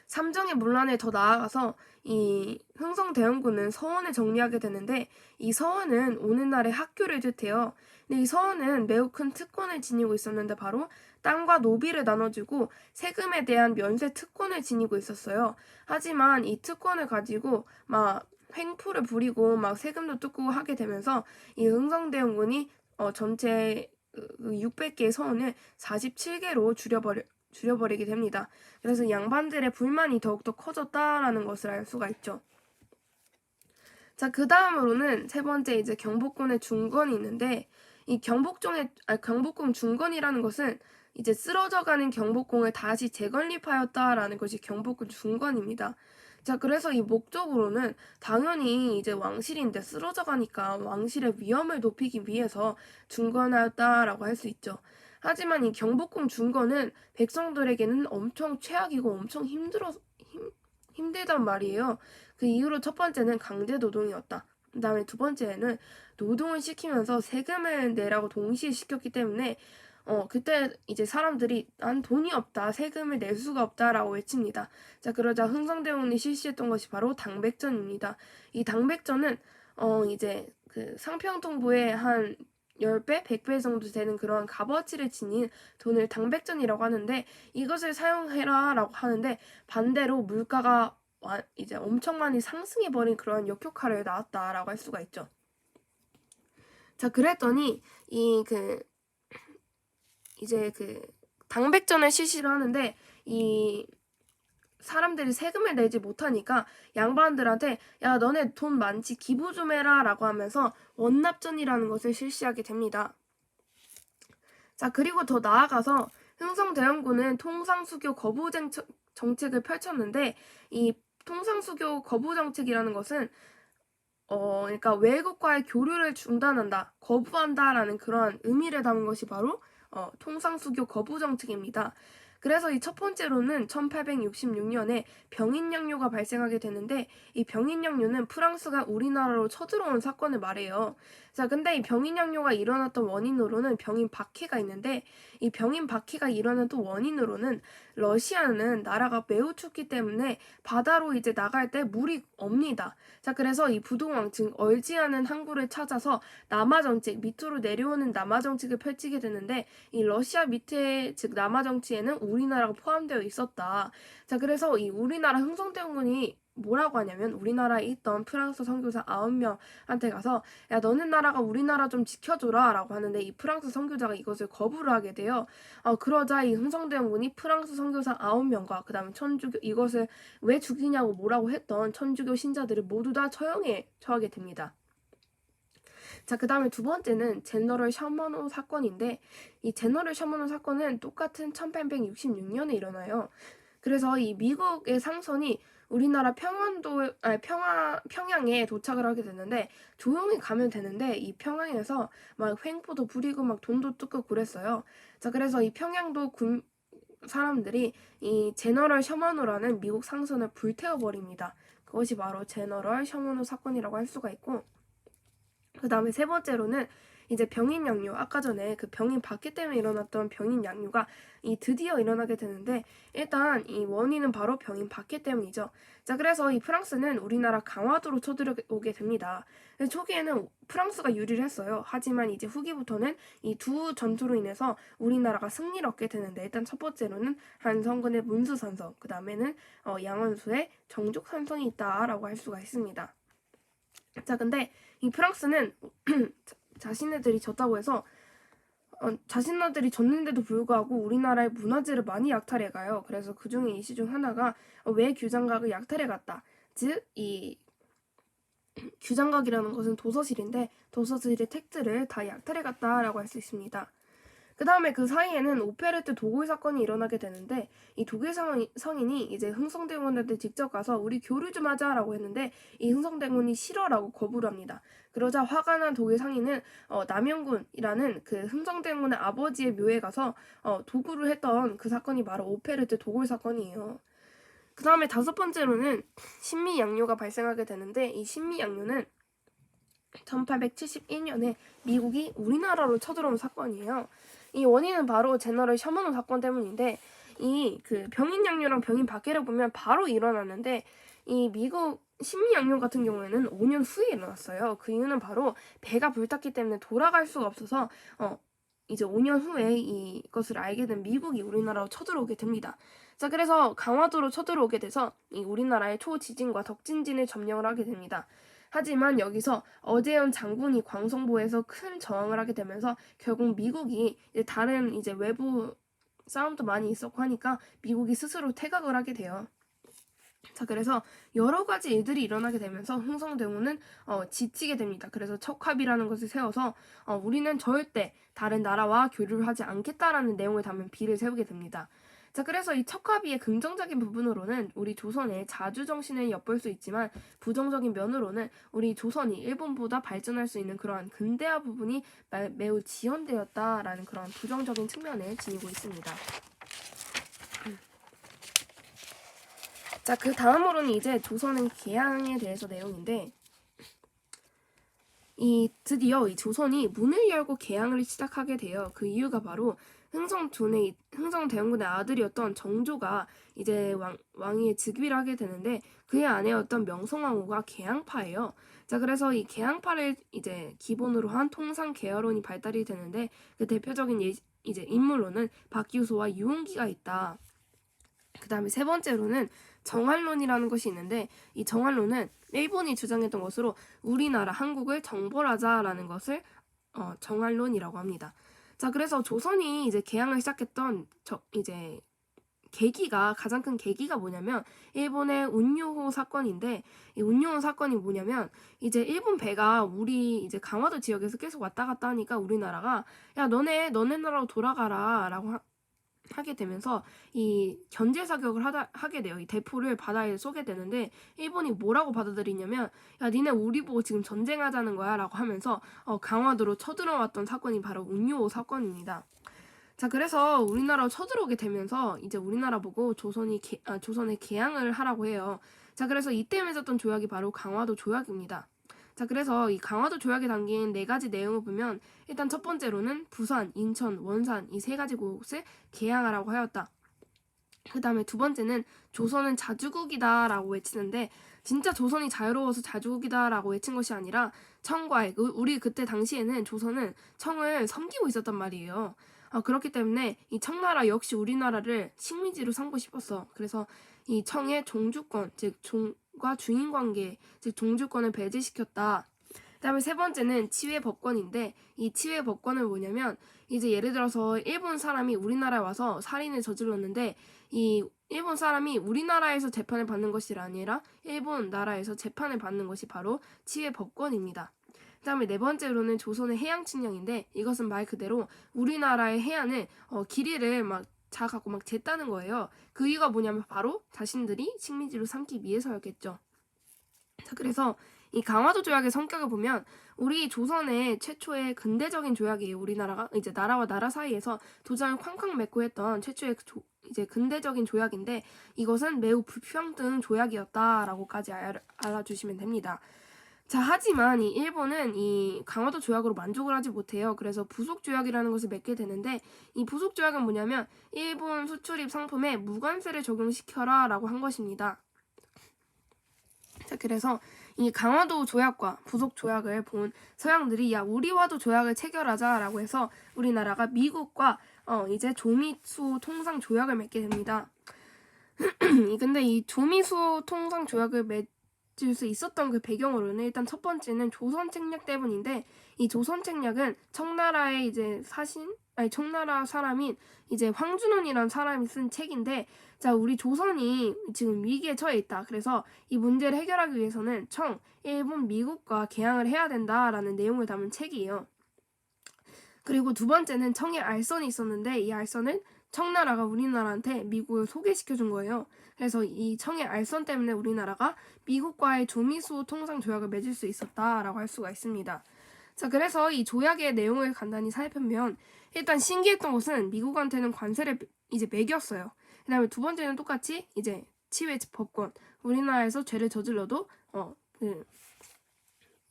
Speaker 1: 삼정의 문란에 더 나아가서 이 흥성대원군은 서원을 정리하게 되는데 이 서원은 오늘날의 학교를 뜻해요. 근데 이 서원은 매우 큰 특권을 지니고 있었는데 바로 땅과 노비를 나눠주고 세금에 대한 면세 특권을 지니고 있었어요. 하지만 이 특권을 가지고 막 횡포를 부리고 막 세금도 뜯고 하게 되면서 이 흥성대원군이 전체 600개의 서원을 47개로 줄여버리게 됩니다. 그래서 양반들의 불만이 더욱더 커졌다라는 것을 알 수가 있죠. 자, 그 다음으로는 세 번째 이제 경복궁의 중건이 있는데 이 경복궁 중건이라는 것은 이제 쓰러져가는 경복궁을 다시 재건립하였다라는 것이 경복궁 중건입니다. 자, 그래서 이 목적으로는 당연히 이제 왕실인데 쓰러져가니까 왕실의 위험을 높이기 위해서 중건하였다라고 할 수 있죠. 하지만 이 경복궁 중건은 백성들에게는 엄청 최악이고 엄청 힘들단 말이에요. 그 이후로 첫 번째는 강제 노동이었다. 그 다음에 두 번째는 노동을 시키면서 세금을 내라고 동시에 시켰기 때문에 그때 이제 사람들이 난 돈이 없다, 세금을 낼 수가 없다라고 외칩니다. 자, 그러자 흥성대원이 실시했던 것이 바로 당백전입니다. 이 당백전은 이제 그 상평통부의 한 10배, 100배 정도 되는 그런 값어치를 지닌 돈을 당백전이라고 하는데 이것을 사용해라 라고 하는데 반대로 물가가 이제 엄청 많이 상승해버린 그런 역효과를 낳았다라고 할 수가 있죠. 자, 그랬더니 이제 그 당백전을 실시를 하는데 이 사람들이 세금을 내지 못하니까 양반들한테 야, 너네 돈 많지, 기부 좀 해라 라고 하면서 원납전이라는 것을 실시하게 됩니다. 자, 그리고 더 나아가서 흥성대원군은 통상수교 거부 정책을 펼쳤는데 이 통상수교 거부 정책이라는 것은 그러니까 외국과의 교류를 중단한다, 거부한다라는 그런 의미를 담은 것이 바로 통상수교 거부 정책입니다. 그래서 이 첫 번째로는 1866년에 병인양요가 발생하게 되는데 이 병인양요는 프랑스가 우리나라로 쳐들어온 사건을 말해요. 자, 근데 이 병인양요가 일어났던 원인으로는 병인 박해가 있는데 이 병인 박해가 일어난 또 원인으로는 러시아는 나라가 매우 춥기 때문에 바다로 이제 나갈 때 물이 없니다. 자, 그래서 이 부동왕 즉 얼지 않은 항구를 찾아서 남하 정책 밑으로 내려오는 남하 정책을 펼치게 되는데 이 러시아 밑에 즉 남하 정치에는 우리나라가 포함되어 있었다. 자, 그래서 이 우리나라 흥성대원군이 뭐라고 하냐면 우리나라에 있던 프랑스 선교사 9명한테 가서 야, 너네 나라가 우리나라 좀 지켜줘라 라고 하는데 이 프랑스 선교사가 이것을 거부를 하게 돼요. 그러자 이 흥성대원군이 프랑스 선교사 9명과 그 다음에 천주교 이것을 왜 죽이냐고 뭐라고 했던 천주교 신자들을 모두 다 처하게 됩니다. 자, 그 다음에 두 번째는 제너럴 셔먼호 사건인데 이 제너럴 셔먼호 사건은 똑같은 1866년에 일어나요. 그래서 이 미국의 상선이 우리나라 평양에 도착을 하게 되는데 조용히 가면 되는데 이 평양에서 막 횡포도 부리고 막 돈도 뜯고 그랬어요. 자, 그래서 이 평양도 사람들이 이 제너럴 셔먼호라는 미국 상선을 불태워버립니다. 그것이 바로 제너럴 셔먼호 사건이라고 할 수가 있고 그 다음에 세 번째로는 이제 병인 양요, 아까 전에 그 병인 박해 때문에 일어났던 병인 양요가 드디어 일어나게 되는데 일단 이 원인은 바로 병인 박해 때문이죠. 자, 그래서 이 프랑스는 우리나라 강화도로 쳐들어오게 됩니다. 초기에는 프랑스가 유리를 했어요. 하지만 이제 후기부터는 이 두 전투로 인해서 우리나라가 승리를 얻게 되는데 일단 첫 번째로는 한성근의 문수산성, 그 다음에는 양원수의 정족산성이 있다라고 할 수가 있습니다. 자, 근데 이 프랑스는 자신네들이 졌다고 해서 자신네들이 졌는데도 불구하고 우리나라의 문화재를 많이 약탈해 가요. 그래서 그 중에 이슈 중 하나가 외규장각을 약탈해 갔다. 즉, 이 규장각이라는 것은 도서실인데 도서실의 텍스트를 다 약탈해 갔다라고 할 수 있습니다. 그 다음에 그 사이에는 오페레트 도굴 사건이 일어나게 되는데 이 독일 성인이 이제 흥성대원한테 직접 가서 우리 교류 좀 하자라고 했는데 이 흥성대원이 싫어라고 거부를 합니다. 그러자 화가 난 독일 상인은 남영군이라는 그 흥성대원의 아버지의 묘에 가서 도굴을 했던 그 사건이 바로 오페레트 도굴 사건이에요. 그 다음에 다섯 번째로는 신미양요가 발생하게 되는데 이 신미양요는 1871년에 미국이 우리나라로 쳐들어온 사건이에요. 이 원인은 바로 제너럴 셔먼호 사건 때문인데 이 그 병인 양요랑 병인 박해를 보면 바로 일어났는데 이 미국 신미 양요 같은 경우에는 5년 후에 일어났어요. 그 이유는 바로 배가 불탔기 때문에 돌아갈 수가 없어서 이제 5년 후에 이것을 알게 된 미국이 우리나라로 쳐들어오게 됩니다. 자, 그래서 강화도로 쳐들어오게 돼서 이 우리나라의 초지진과 덕진진을 점령을 하게 됩니다. 하지만 여기서 어제연 장군이 광성보에서 큰 저항을 하게 되면서 결국 미국이 다른 이제 외부 싸움도 많이 있었고 하니까 미국이 스스로 퇴각을 하게 돼요. 자, 그래서 여러 가지 일들이 일어나게 되면서 흥성대원은 지치게 됩니다. 그래서 척합이라는 것을 세워서 우리는 절대 다른 나라와 교류를 하지 않겠다라는 내용을 담은 비를 세우게 됩니다. 자, 그래서 이 척합의의 긍정적인 부분으로는 우리 조선의 자주정신을 엿볼 수 있지만 부정적인 면으로는 우리 조선이 일본보다 발전할 수 있는 그러한 근대화 부분이 매우 지연되었다라는 그런 부정적인 측면을 지니고 있습니다. 자, 그 다음으로는 이제 조선의 개항에 대해서 내용인데 드디어 이 조선이 문을 열고 개항을 시작하게 돼요. 그 이유가 바로 흥성대원군의 아들이었던 정조가 이제 왕위에 즉위를 하게 되는데 그의 아내였던 명성황후가 개항파예요. 자, 그래서 이 개항파를 이제 기본으로 한 통상 계열론이 발달이 되는데 그 대표적인 이제 인물로는 박규소와 유흥기가 있다. 그 다음에 세 번째로는 정한론이라는 것이 있는데 이 정한론은 일본이 주장했던 것으로 우리나라 한국을 정벌하자라는 것을 정한론이라고 합니다. 자, 그래서 조선이 이제 개항을 시작했던 이제 가장 큰 계기가 뭐냐면 일본의 운요호 사건인데 이 운요호 사건이 뭐냐면 이제 일본 배가 우리 이제 강화도 지역에서 계속 왔다 갔다 하니까 우리나라가 야, 너네 나라로 돌아가라라고 하게 되면서 이 견제 사격을 하게 돼요. 이 대포를 바다에 쏘게 되는데 일본이 뭐라고 받아들이냐면 야, 니네 우리 보고 지금 전쟁하자는 거야 라고 하면서 강화도로 쳐들어왔던 사건이 바로 운요호 사건입니다. 자, 그래서 우리나라로 쳐들어오게 되면서 이제 우리나라 보고 조선에 개항을 하라고 해요. 자, 그래서 이때 맺었던 조약이 바로 강화도 조약입니다. 자, 그래서 이 강화도 조약에 담긴 4가지 내용을 보면 일단 첫 번째로는 부산, 인천, 원산 이 3가지 곳을 개항하라고 하였다. 그 다음에 두 번째는 조선은 자주국이다 라고 외치는데 진짜 조선이 자유로워서 자주국이다 라고 외친 것이 아니라 청과에 우리 그때 당시에는 조선은 청을 섬기고 있었단 말이에요. 그렇기 때문에 이 청나라 역시 우리나라를 식민지로 삼고 싶었어. 그래서 이 청의 종주권, 즉 종과 주인관계, 즉 종주권을 배제시켰다. 그다음에 세 번째는 치외법권인데 이 치외법권은 뭐냐면 이제 예를 들어서 일본 사람이 우리나라에 와서 살인을 저질렀는데 이 일본 사람이 우리나라에서 재판을 받는 것이 아니라 일본 나라에서 재판을 받는 것이 바로 치외법권입니다. 그 다음에 네 번째로는 조선의 해양 침략인데 이것은 말 그대로 우리나라의 해안을 길이를 막 자갖고 막 쟀다는 거예요. 그 이유가 뭐냐면 바로 자신들이 식민지로 삼기 위해서였겠죠. 자, 그래서 이 강화도 조약의 성격을 보면 우리 조선의 최초의 근대적인 조약이에요. 우리나라가 이제 나라와 나라 사이에서 도장을 쾅쾅 맺고 했던 최초의 이제 근대적인 조약인데 이것은 매우 불평등 조약이었다라고까지 알아주시면 됩니다. 자, 하지만 이 일본은 이 강화도 조약으로 만족을 하지 못해요. 그래서 부속 조약이라는 것을 맺게 되는데 이 부속 조약은 뭐냐면 일본 수출입 상품에 무관세를 적용시켜라 라고 한 것입니다. 자, 그래서 이 강화도 조약과 부속 조약을 본 서양들이 야 우리와도 조약을 체결하자라고 해서 우리나라가 미국과 이제 조미수 통상 조약을 맺게 됩니다. 근데 이 조미수 통상 조약을 맺을 수 있었던 그 배경으로는 일단 첫 번째는 조선 책략 때문인데 이 조선 책략은 청나라의 이제 청나라 사람인 이제 황준원이라는 사람이 쓴 책인데 자, 우리 조선이 지금 위기에 처해 있다. 그래서 이 문제를 해결하기 위해서는 일본, 미국과 개항을 해야 된다라는 내용을 담은 책이에요. 그리고 두 번째는 청의 알선이 있었는데 이 알선은 청나라가 우리나라한테 미국을 소개시켜준 거예요. 그래서 이 청의 알선 때문에 우리나라가 미국과의 조미수 통상 조약을 맺을 수 있었다라고 할 수가 있습니다. 자, 그래서 이 조약의 내용을 간단히 살펴보면 일단 신기했던 것은 미국한테는 관세를 이제 매겼어요. 그 다음에 두 번째는 똑같이 이제 치외 법권, 우리나라에서 죄를 저질러도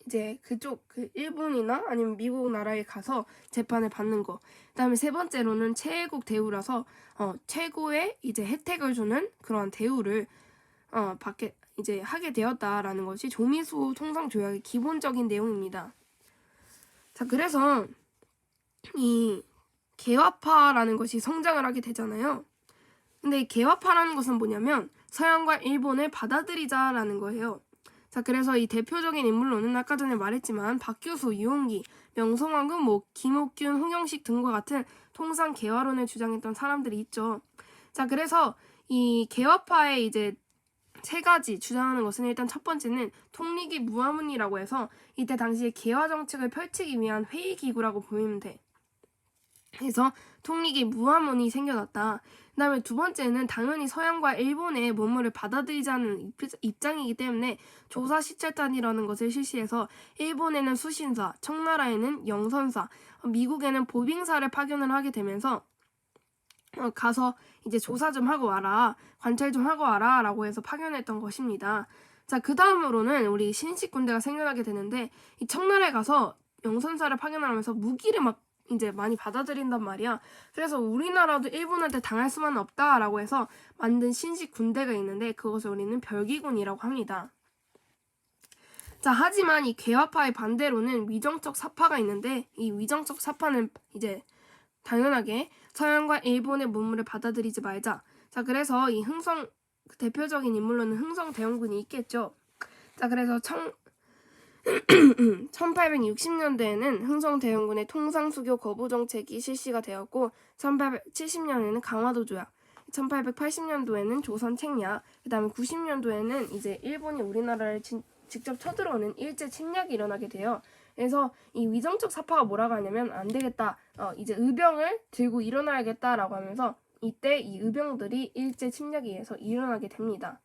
Speaker 1: 이제 그쪽 일본이나 아니면 미국 나라에 가서 재판을 받는 거. 그다음에 세 번째로는 최애국 대우라서 최고의 이제 혜택을 주는 그러한 대우를 받게 이제 하게 되었다라는 것이 조미수 통상 조약의 기본적인 내용입니다. 자, 그래서 이 개화파라는 것이 성장을 하게 되잖아요. 근데 이 개화파라는 것은 뭐냐면 서양과 일본을 받아들이자라는 거예요. 자, 그래서 이 대표적인 인물로는 아까 전에 말했지만 박규수, 유홍기, 명성황후, 김옥균, 홍영식 등과 같은 통상 개화론을 주장했던 사람들이 있죠. 자, 그래서 이 개화파의 이제 3가지 주장하는 것은 일단 첫 번째는 통리기 무화문이라고 해서 이때 당시에 개화 정책을 펼치기 위한 회의 기구라고 보이면 돼. 그래서 통리기 무화문이 생겨났다. 그 다음에 두 번째는 당연히 서양과 일본의 문물을 받아들이자는 입장이기 때문에 조사 시찰단이라는 것을 실시해서 일본에는 수신사, 청나라에는 영선사, 미국에는 보빙사를 파견을 하게 되면서 가서 이제 조사 좀 하고 와라, 관찰 좀 하고 와라 라고 해서 파견했던 것입니다. 자, 그 다음으로는 우리 신식 군대가 생겨나게 되는데 이 청나라에 가서 영선사를 파견하면서 무기를 막 이제 많이 받아들인단 말이야. 그래서 우리나라도 일본한테 당할 수만은 없다라고 해서 만든 신식 군대가 있는데 그것을 우리는 별기군이라고 합니다. 자, 하지만 이 개화파의 반대로는 위정적 사파가 있는데 이 위정적 사파는 이제 당연하게 서양과 일본의 문물을 받아들이지 말자. 자, 그래서 이 대표적인 인물로는 흥성대원군이 있겠죠. 자, 그래서 1860년대에는 흥성대원군의 통상수교 거부 정책이 실시가 되었고 1870년에는 강화도 조약, 1880년도에는 조선 책략, 그 다음에 90년도에는 이제 일본이 우리나라를 직접 쳐들어오는 일제 침략이 일어나게 돼요. 그래서 이 위정적 사파가 뭐라고 하냐면 안 되겠다. 이제 의병을 들고 일어나야겠다라고 하면서 이때 이 의병들이 일제 침략에 의해서 일어나게 됩니다.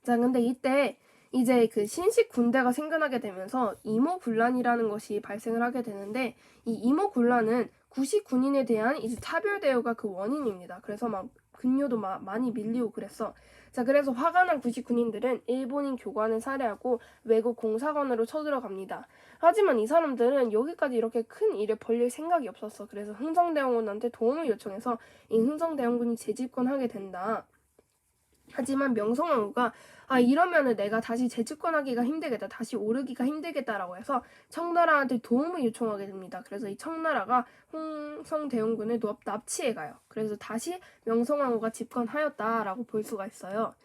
Speaker 1: 자, 근데 이때 이제 그 신식 군대가 생겨나게 되면서 이모군란이라는 것이 발생을 하게 되는데 이 이모군란은 구시군인에 대한 이제 차별 대우가 그 원인입니다. 그래서 막 근료도 많이 밀리고 그랬어. 자, 그래서 화가 난 구시군인들은 일본인 교관을 살해하고 외국 공사관으로 쳐들어갑니다. 하지만 이 사람들은 여기까지 이렇게 큰 일을 벌릴 생각이 없었어. 그래서 흥성대원군한테 도움을 요청해서 이 흥성대원군이 재집권하게 된다. 하지만 명성황후가 이러면은 내가 다시 재집권하기가 힘들겠다, 다시 오르기가 힘들겠다라고 해서 청나라한테 도움을 요청하게 됩니다. 그래서 이 청나라가 흥성대원군을 납치해 가요. 그래서 다시 명성황후가 집권하였다라고 볼 수가 있어요.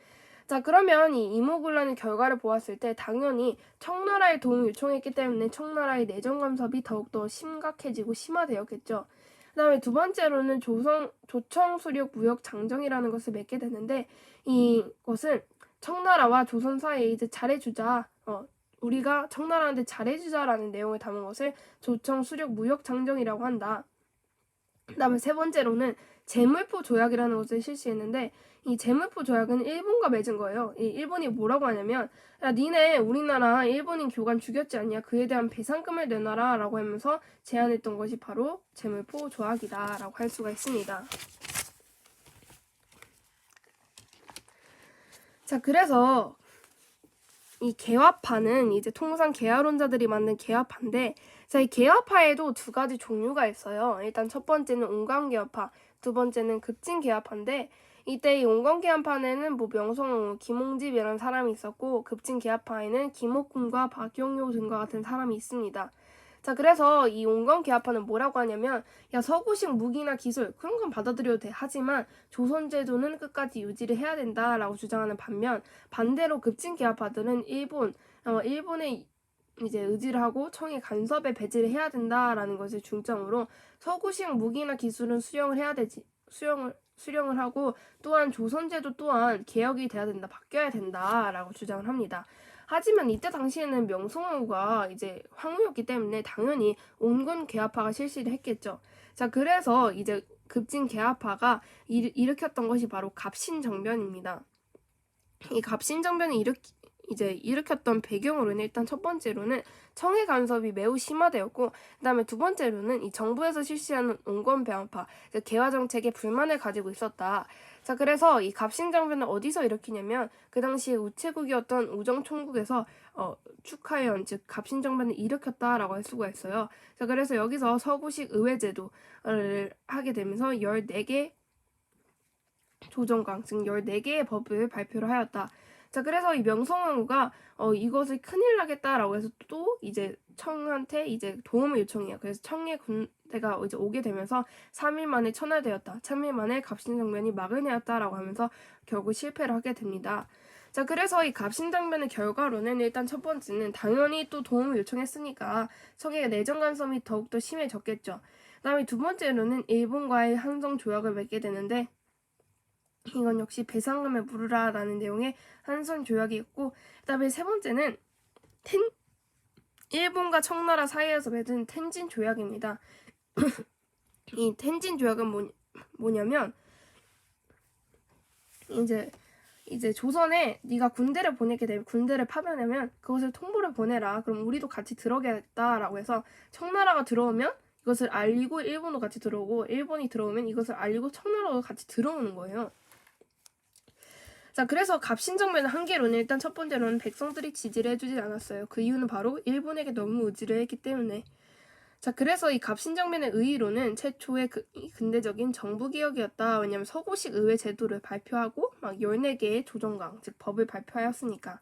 Speaker 1: 자, 그러면 이 이모군란의 결과를 보았을 때 당연히 청나라의 도움을 요청했기 때문에 청나라의 내정 간섭이 더욱더 심각해지고 심화되었겠죠. 그 다음에 두 번째로는 조청수력 무역 장정이라는 것을 맺게 되는데, 이것은 청나라와 조선 사이에 이제 잘해주자, 우리가 청나라한테 잘해주자라는 내용을 담은 것을 조청수력 무역 장정이라고 한다. 그 다음에 세 번째로는 제물포 조약이라는 것을 실시했는데, 이 제물포 조약은 일본과 맺은 거예요. 이 일본이 뭐라고 하냐면, 야, 니네 우리나라 일본인 교관 죽였지 않냐? 그에 대한 배상금을 내놔라 라고 하면서 제안했던 것이 바로 제물포 조약이다 라고 할 수가 있습니다. 자, 그래서 이 개화파는 이제 통상 개화론자들이 만든 개화파인데, 자, 이 개화파에도 두 가지 종류가 있어요. 일단 첫 번째는 온광개화파, 두 번째는 급진개화파인데, 이때 이 온광개화파에는 뭐 명성황후, 김홍집이라는 사람이 있었고, 급진개화파에는 김옥군과 박용효 등과 같은 사람이 있습니다. 자, 그래서 이 온광개화파는 뭐라고 하냐면, 야, 서구식 무기나 기술 그런 건 받아들여도 돼. 하지만 조선제도는 끝까지 유지를 해야 된다라고 주장하는 반면, 반대로 급진개화파들은 일본의 이제 의지를 하고 청의 간섭에 배제를 해야 된다라는 것을 중점으로 서구식 무기나 기술은 수령을 하고, 또한 조선제도 또한 개혁이 돼야 된다, 바뀌어야 된다라고 주장을 합니다. 하지만 이때 당시에는 명성황후가 이제 황후였기 때문에 당연히 온건 개화파가 실시를 했겠죠. 자, 그래서 이제 급진 개화파가 일으켰던 것이 바로 갑신정변입니다. 이 갑신정변을 일으켰던 배경으로는 일단 첫 번째로는 청해 간섭이 매우 심화되었고, 그 다음에 두 번째로는 이 정부에서 실시하는 온건배wan파, 개화 정책에 불만을 가지고 있었다. 자, 그래서 이 갑신정변을 어디서 일으키냐면 그 당시에 우체국이었던 우정총국에서 축하연, 즉 갑신정변을 일으켰다라고 할 수가 있어요. 자, 그래서 여기서 서구식 의회제도를 하게 되면서 14개 조정강, 즉 14개의 법을 발표를 하였다. 자, 그래서 이 명성황후가 이것을 큰일 나겠다라고 해서 또 이제 청한테 이제 도움을 요청해요. 그래서 청의 군대가 이제 오게 되면서 3일 만에 천하되었다. 3일 만에 갑신정변이 막을 내었다라고 하면서 결국 실패를 하게 됩니다. 자, 그래서 이 갑신정변의 결과로는 일단 첫 번째는 당연히 또 도움을 요청했으니까 청의 내정 간섭이 더욱더 심해졌겠죠. 그다음에 두 번째로는 일본과의 항정 조약을 맺게 되는데, 이건 역시 배상금을 물으라라는 내용의 한선 조약이었고, 그다음에 세 번째는 일본과 청나라 사이에서 맺은 텐진 조약입니다. 이 텐진 조약은 뭐냐면 이제 조선에 네가 군대를 보내게 되면, 군대를 파견하면 그것을 통보를 보내라. 그럼 우리도 같이 들어오겠다라고 해서 청나라가 들어오면 이것을 알리고 일본도 같이 들어오고, 일본이 들어오면 이것을 알리고 청나라도 같이 들어오는 거예요. 자, 그래서 갑신정변의 한계로는 일단 첫 번째로는 백성들이 지지를 해주지 않았어요. 그 이유는 바로 일본에게 너무 의지를 했기 때문에. 자, 그래서 이 갑신정변의 의의로는 최초의 근대적인 정부개혁이었다. 왜냐하면 서구식 의회 제도를 발표하고 막 14개의 조정강, 즉 법을 발표하였으니까.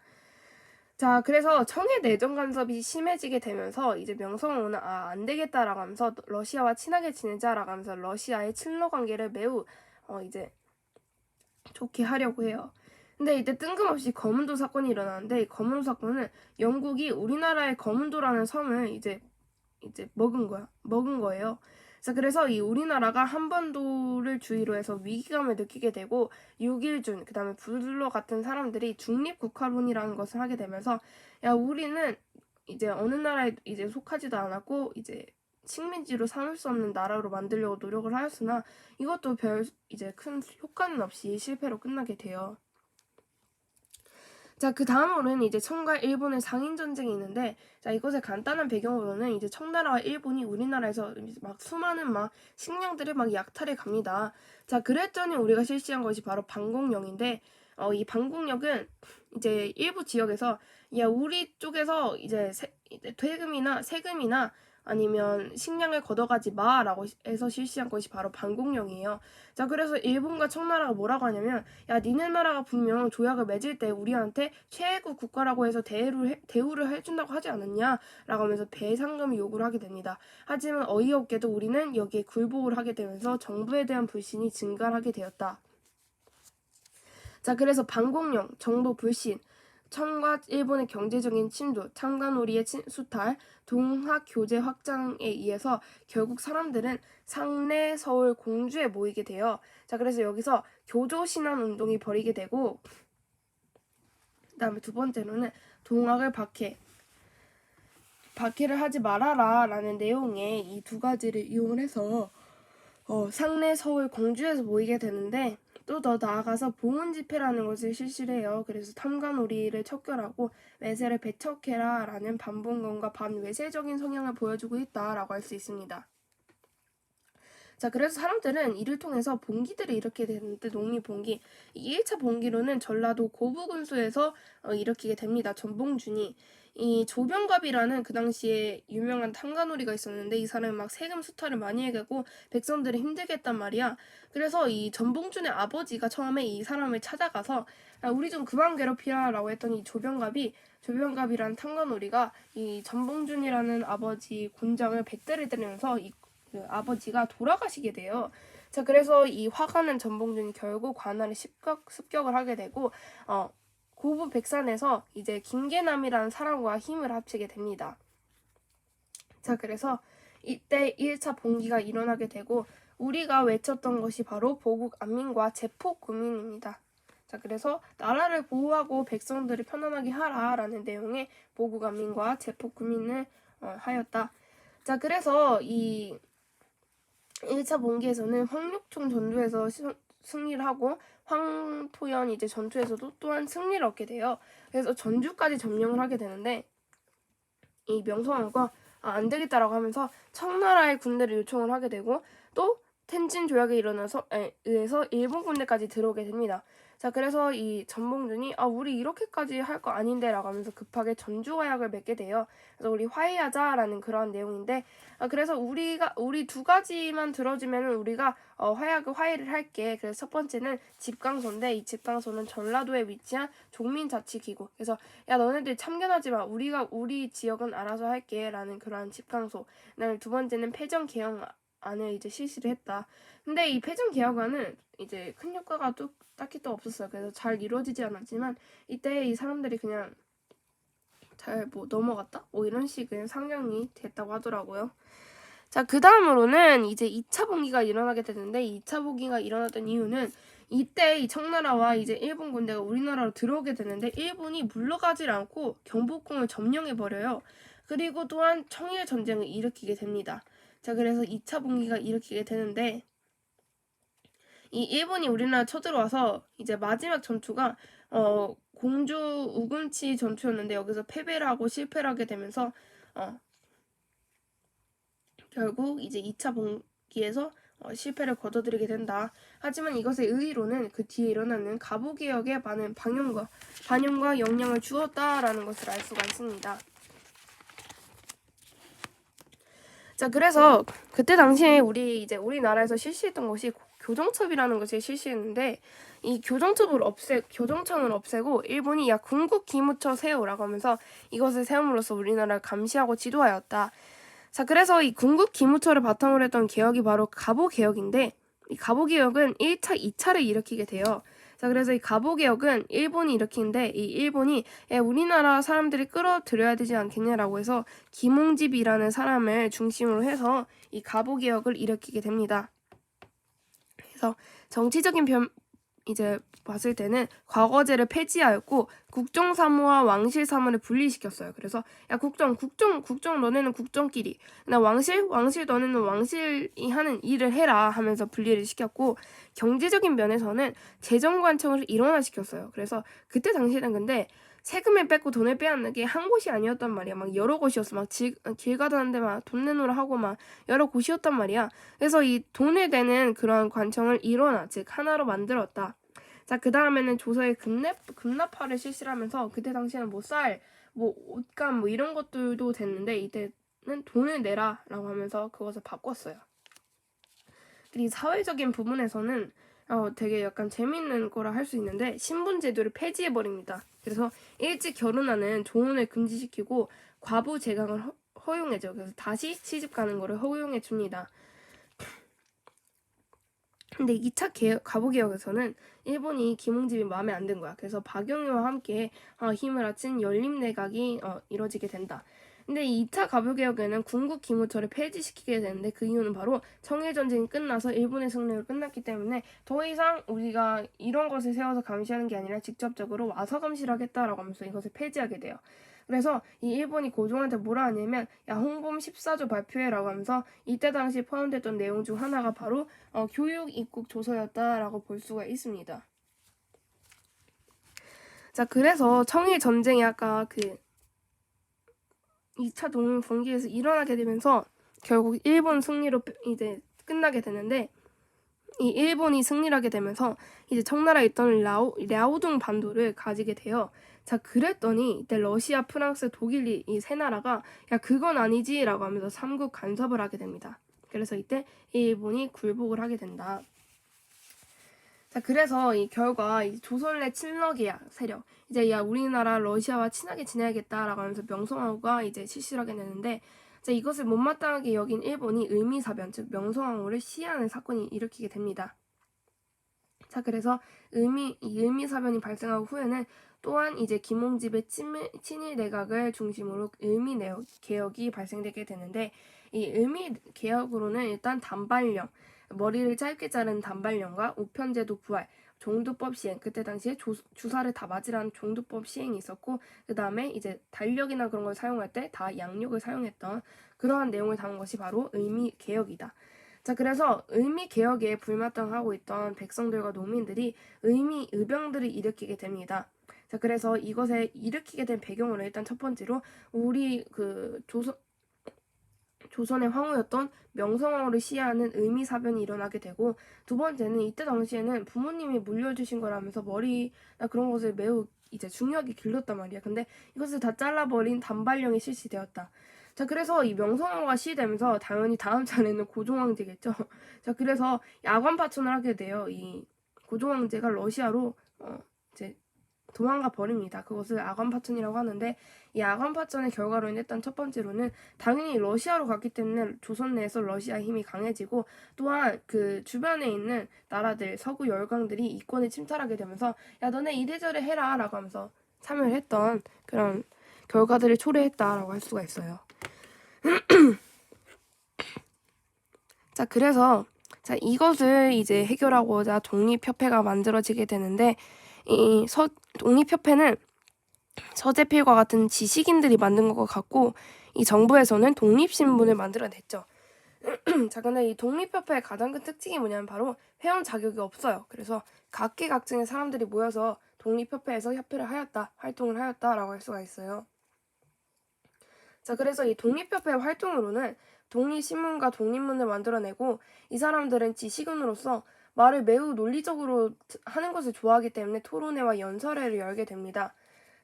Speaker 1: 자, 그래서 청의 내정 간섭이 심해지게 되면서 이제 명성황후는 안 되겠다라고 하면서 러시아와 친하게 지내자라고 하면서 러시아의 친러 관계를 매우 이제 좋게 하려고 해요. 근데 이때 뜬금없이 거문도 사건이 일어나는데, 이 거문도 사건은 영국이 우리나라의 거문도라는 섬을 이제 먹은 거예요. 자, 그래서 이 우리나라가 한반도를 주의로 해서 위기감을 느끼게 되고, 육일준, 그 다음에 불러 같은 사람들이 중립국가론이라는 것을 하게 되면서, 야, 우리는 이제 어느 나라에 이제 속하지도 않았고 이제 식민지로 삼을 수 없는 나라로 만들려고 노력을 하였으나 이것도 별 이제 큰 효과는 없이 실패로 끝나게 돼요. 자, 그 다음으로는 이제 청과 일본의 상인 전쟁이 있는데, 자, 이것의 간단한 배경으로는 이제 청나라와 일본이 우리나라에서 막 수많은 막 식량들을 막 약탈해 갑니다. 자, 그랬더니 우리가 실시한 것이 바로 방공령인데, 이 방공령은 이제 일부 지역에서 야, 우리 쪽에서 이제 세금이나 아니면 식량을 걷어가지 마라고 해서 실시한 것이 바로 방공령이에요. 자, 그래서 일본과 청나라가 뭐라고 하냐면, 야, 니네 나라가 분명 조약을 맺을 때 우리한테 최고 국가라고 해서 대우를 해준다고 하지 않았냐? 라고 하면서 배상금을 요구를 하게 됩니다. 하지만 어이없게도 우리는 여기에 굴복을 하게 되면서 정부에 대한 불신이 증가하게 되었다. 자, 그래서 방공령, 정부 불신, 청과 일본의 경제적인 침투, 창간오리의 수탈, 동학 교제 확장에 의해서 결국 사람들은 상내 서울 공주에 모이게 돼요. 자, 그래서 여기서 교조 신안 운동이 벌이게 되고, 그다음에 두 번째로는 동학을 박해를 하지 말아라 라는 내용의 이 두 가지를 이용을 해서 상내 서울 공주에서 모이게 되는데, 또 더 나아가서 봉헌 집회라는 것을 실시를 해요. 그래서 탐관오리를 척결하고 외세를 배척해라 라는 반봉건과 반외세적인 성향을 보여주고 있다라고 할 수 있습니다. 자, 그래서 사람들은 이를 통해서 봉기들을 일으키게 되는데, 농민봉기, 이 1차 봉기로는 전라도 고부군수에서 일으키게 됩니다. 전봉준이. 이 조병갑이라는 그 당시에 유명한 탕가놀이가 있었는데, 이 사람이 막 세금 수탈을 많이 해가고 백성들을 힘들게 했단 말이야. 그래서 이 전봉준의 아버지가 처음에 이 사람을 찾아가서 우리 좀 그만 괴롭히라 라고 했더니 조병갑이라는 탕가놀이가 이 전봉준이라는 아버지 곤장을 100대를 때리면서 그 아버지가 돌아가시게 돼요. 자, 그래서 이 화가 난 전봉준이 결국 관할에 습격을 하게 되고 고부 백산에서 이제 김계남이라는 사람과 힘을 합치게 됩니다. 자, 그래서 이때 1차 봉기가 일어나게 되고 우리가 외쳤던 것이 바로 보국 안민과 제폭구민입니다. 자, 그래서 나라를 보호하고 백성들을 편안하게 하라라는 내용의 보국 안민과 제폭구민을 하였다. 자, 그래서 이 1차 봉기에서는 황룡총 전투에서 승리를 하고 황토연 이제 전투에서도 또한 승리를 얻게 돼요. 그래서 전주까지 점령을 하게 되는데, 이 명성황후가 안 되겠다라고 하면서 청나라의 군대를 요청을 하게 되고, 또 텐진 조약에 의해서 일본 군대까지 들어오게 됩니다. 자, 그래서 이 전봉준이 우리 이렇게까지 할 거 아닌데 라고 하면서 급하게 전주화약을 맺게 돼요. 그래서 우리 화해하자라는 그런 내용인데, 그래서 우리 두 가지만 들어주면 우리가 화해를 할게. 그래서 첫 번째는 집강소인데, 이 집강소는 전라도에 위치한 종민자치기구. 그래서 야, 너네들 참견하지 마. 우리 지역은 알아서 할게 라는 그러한 집강소. 그다음에 두 번째는 폐정개혁안을 이제 실시를 했다. 근데 이 폐정개혁안은 이제 큰 효과가 딱히 또 없었어요. 그래서 잘 이루어지지 않았지만 이때 이 사람들이 그냥 잘 넘어갔다? 이런 식의 상정이 됐다고 하더라고요. 자, 그 다음으로는 이제 2차 봉기가 일어나게 되는데, 2차 봉기가 일어났던 이유는 이때 이 청나라와 이제 일본 군대가 우리나라로 들어오게 되는데, 일본이 물러가질 않고 경복궁을 점령해버려요. 그리고 또한 청일 전쟁을 일으키게 됩니다. 자, 그래서 2차 봉기가 일으키게 되는데, 이 일본이 우리나라 쳐들어와서 이제 마지막 전투가 공주 우금치 전투였는데, 여기서 패배를 하고 실패를 하게 되면서 결국 이제 2차 봉기에서 실패를 거둬들이게 된다. 하지만 이것의 의의로는 그 뒤에 일어나는 가부개혁에 많은 반영과 영향을 주었다라는 것을 알 수가 있습니다. 자, 그래서 그때 당시에 우리나라에서 실시했던 것이 교정첩이라는 것을 실시했는데, 이 교정청을 없애고 일본이 야, 군국 기무처 세우라고 하면서 이것을 세움으로써 우리나라를 감시하고 지도하였다. 자, 그래서 이 군국 기무처를 바탕으로 했던 개혁이 바로 가보개혁인데, 이 가보개혁은 1차, 2차를 일으키게 돼요. 자, 그래서 이 가보개혁은 일본이 일으키는데, 이 일본이 우리나라 사람들이 끌어들여야 되지 않겠냐라고 해서 김홍집이라는 사람을 중심으로 해서 이 가보개혁을 일으키게 됩니다. 그래서 정치적인 이제 봤을 때는 과거제를 폐지하였고 국정사무와 왕실사무를 분리시켰어요. 그래서 야, 국정 너네는 국정끼리, 나 왕실 너네는 왕실이 하는 일을 해라 하면서 분리를 시켰고, 경제적인 면에서는 재정관청을 일원화시켰어요. 그래서 그때 당시에는 근데 세금을 뺏고 돈을 빼앗는 게 한 곳이 아니었단 말이야. 막 여러 곳이었어. 막 길 가다는데 막 돈 내놓으라 하고 막 여러 곳이었단 말이야. 그래서 이 돈을 내는 그런 관청을 일원화, 즉 하나로 만들었다. 자, 그 다음에는 조서의 급납화를 실시를 하면서 그때 당시에는 뭐 쌀, 뭐 옷감 뭐 이런 것들도 됐는데 이때는 돈을 내라라고 하면서 그것을 바꿨어요. 그리고 사회적인 부분에서는 되게 약간 재밌는 거라 할 수 있는데 신분 제도를 폐지해 버립니다. 그래서 일찍 결혼하는 조혼을 금지시키고 과부 제강을 허용해줘. 그래서 다시 시집 가는 거를 허용해 줍니다. 근데 2차 가보개혁에서는 일본이 김홍집이 마음에 안 든 거야. 그래서 박영희와 함께 힘을 합친 연립내각이 이뤄지게 된다. 근데 2차 가보개혁에는 군국 기무처를 폐지시키게 되는데 그 이유는 바로 청일전쟁이 끝나서 일본의 승리로 끝났기 때문에 더 이상 우리가 이런 것을 세워서 감시하는 게 아니라 직접적으로 와서 감시를 하겠다라고 하면서 이것을 폐지하게 돼요. 그래서 이 일본이 고종한테 뭐라 하냐면 야 홍범 14조 발표해라고 하면서 이때 당시 포함됐던 내용 중 하나가 바로 교육 입국 조서였다라고 볼 수가 있습니다. 자, 그래서 청일 전쟁이 아까 그 2차 동분기에서 일어나게 되면서 결국 일본 승리로 이제 끝나게 되는데 이 일본이 승리하게 되면서 이제 청나라에 있던 랴오둥 반도를 가지게 돼요. 자, 그랬더니 이때 러시아, 프랑스, 독일이 이 세 나라가 야 그건 아니지라고 하면서 삼국 간섭을 하게 됩니다. 그래서 이때 일본이 굴복을 하게 된다. 자, 그래서 이 결과 이 조선 내 친러기야 세력 이제 야 우리나라 러시아와 친하게 지내야겠다라고 하면서 명성황후가 이제 실시를 하게 되는데 자, 이것을 못마땅하게 여긴 일본이 을미사변 즉 명성황후를 시해하는 사건이 일으키게 됩니다. 자, 그래서 을미사변이 발생하고 후에는 또한 이제 김홍집의 친일 내각을 중심으로 을미개혁이 발생되게 되는데 이 을미개혁으로는 일단 단발령, 머리를 짧게 자른 단발령과 우편제도 부활, 종두법 시행, 그때 당시에 주사를 다 맞으라는 종두법 시행이 있었고 그 다음에 이제 달력이나 그런 걸 사용할 때 다 양력을 사용했던 그러한 내용을 담은 것이 바로 을미개혁이다. 자, 그래서 을미개혁에 불마땅하고 있던 백성들과 농민들이 의병들을 일으키게 됩니다. 자, 그래서 이것에 일으키게 된 배경으로 일단 첫 번째로 우리 그 조선의 황후였던 명성황후를 시해하는 을미사변이 일어나게 되고 두 번째는 이때 당시에는 부모님이 물려주신 거라면서 머리나 그런 것을 매우 이제 중요하게 길렀단 말이야. 근데 이것을 다 잘라버린 단발령이 실시되었다. 자, 그래서 이 명성황후가 시되면서 당연히 다음 차례는 고종황제겠죠. 자, 그래서 야관 파천을 하게 돼요. 이 고종황제가 러시아로 이제 도망가 버립니다. 그것을 아관파천이라고 하는데 이 아관파천의 결과로 인했던 첫 번째로는 당연히 러시아로 갔기 때문에 조선 내에서 러시아의 힘이 강해지고 또한 그 주변에 있는 나라들 서구 열강들이 이권을 침탈하게 되면서 야 너네 이래저래 해라 라고 하면서 참여를 했던 그런 결과들을 초래했다라고 할 수가 있어요. 자, 그래서 자 이것을 이제 해결하고자 독립협회가 만들어지게 되는데 이 독립협회는 서재필과 같은 지식인들이 만든 것 같고 이 정부에서는 독립신문을 만들어냈죠. 자, 근데 이 독립협회의 가장 큰 특징이 뭐냐면 바로 회원 자격이 없어요. 그래서 각계각층의 사람들이 모여서 독립협회에서 협회를 하였다, 활동을 하였다라고 할 수가 있어요. 자, 그래서 이 독립협회 활동으로는 독립신문과 독립문을 만들어내고 이 사람들은 지식인으로서 말을 매우 논리적으로 하는 것을 좋아하기 때문에 토론회와 연설회를 열게 됩니다.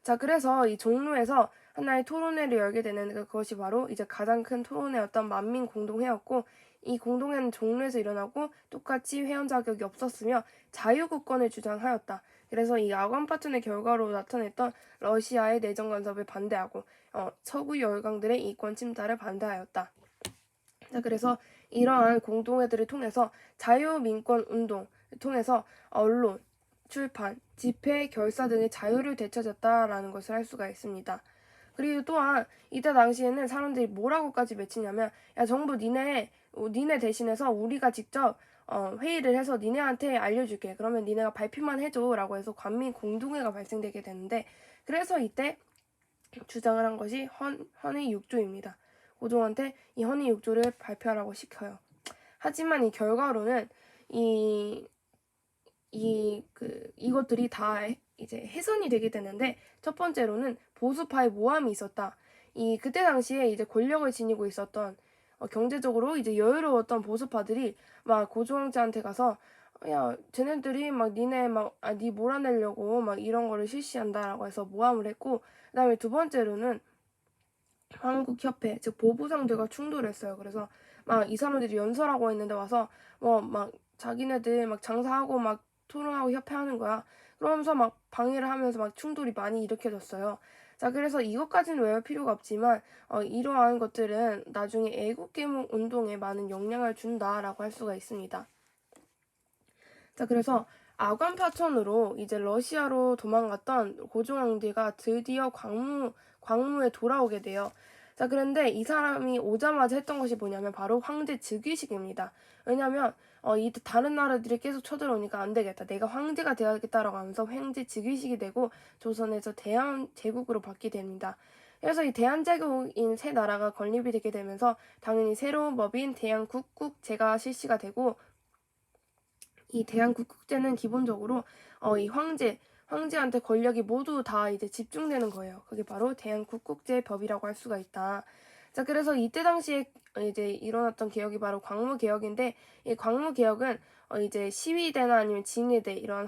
Speaker 1: 자, 그래서 이 종로에서 하나의 토론회를 열게 되는 그것이 바로 이제 가장 큰 토론회였던 만민공동회였고 이 공동회는 종로에서 일어나고 똑같이 회원 자격이 없었으며 자유국권을 주장하였다. 그래서 이 아관파천의 결과로 나타냈던 러시아의 내정 간섭을 반대하고 서구 열강들의 이권 침탈을 반대하였다. 자, 그래서 이러한 공동회들을 통해서 자유민권 운동을 통해서 언론, 출판, 집회, 결사 등의 자유를 되찾았다라는 것을 할 수가 있습니다. 그리고 또한 이때 당시에는 사람들이 뭐라고까지 외치냐면 야 정부 니네 대신해서 우리가 직접 회의를 해서 니네한테 알려줄게. 그러면 니네가 발표만 해줘 라고 해서 관민 공동회가 발생되게 되는데 그래서 이때 주장을 한 것이 헌의 6조입니다. 고종한테 이 헌의 6조를 발표하라고 시켜요. 하지만 이 결과로는 이것들이 다 이제 해선이 되게 되는데, 첫 번째로는 보수파의 모함이 있었다. 그때 당시에 이제 권력을 지니고 있었던 경제적으로 이제 여유로웠던 보수파들이 막 고종황제한테 가서 야, 쟤네들이 막 니네 니 몰아내려고 막 이런 거를 실시한다라고 해서 모함을 했고, 그다음에 두 번째로는 한국협회, 즉 보부상들과 충돌했어요. 그래서 막 이 사람들이 연설하고 있는데 와서 막 자기네들 막 장사하고 막 토론하고 협회하는 거야. 그러면서 막 방해를 하면서 막 충돌이 많이 일으켜졌어요. 자, 그래서 이것까지는 외울 필요가 없지만 이러한 것들은 나중에 애국개몽 운동에 많은 영향을 준다라고 할 수가 있습니다. 자, 그래서 아관 파천으로 이제 러시아로 도망갔던 고종황제가 드디어 광무에 돌아오게 돼요. 자, 그런데 이 사람이 오자마자 했던 것이 뭐냐면 바로 황제 즉위식입니다. 왜냐면 이 다른 나라들이 계속 쳐들어오니까 안 되겠다. 내가 황제가 되어야겠다라고 하면서 황제 즉위식이 되고 조선에서 대한제국으로 바뀌게 됩니다. 그래서 이 대한제국인 세 나라가 건립이 되게 되면서 당연히 새로운 법인 대한국국제가 실시가 되고, 이 대한국국제는 기본적으로 이 황제한테 권력이 모두 다 이제 집중되는 거예요. 그게 바로 대한국국제법이라고 할 수가 있다. 자, 그래서 이때 당시에 이제 일어났던 개혁이 바로 광무개혁인데, 이 광무개혁은 이제 시위대나 아니면 진위대 이런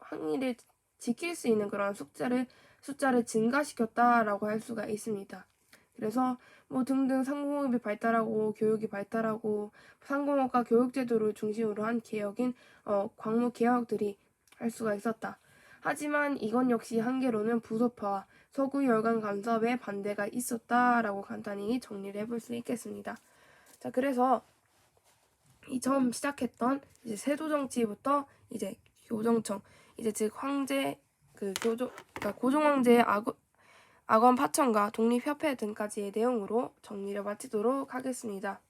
Speaker 1: 항의를 지킬 수 있는 그런 숫자를 증가시켰다라고 할 수가 있습니다. 그래서 뭐 등등 상공업이 발달하고 교육이 발달하고 상공업과 교육제도를 중심으로 한 개혁인 광무 개혁들이 할 수가 있었다. 하지만 이건 역시 한계로는 부소파와 서구 열강 간섭의 반대가 있었다라고 간단히 정리를 해볼 수 있겠습니다. 자, 그래서 이 처음 시작했던 이제 세도 정치부터 이제 교정청, 이제 즉 황제 그러니까 고종 황제의 악원 파천과 독립협회 등까지의 내용으로 정리를 마치도록 하겠습니다.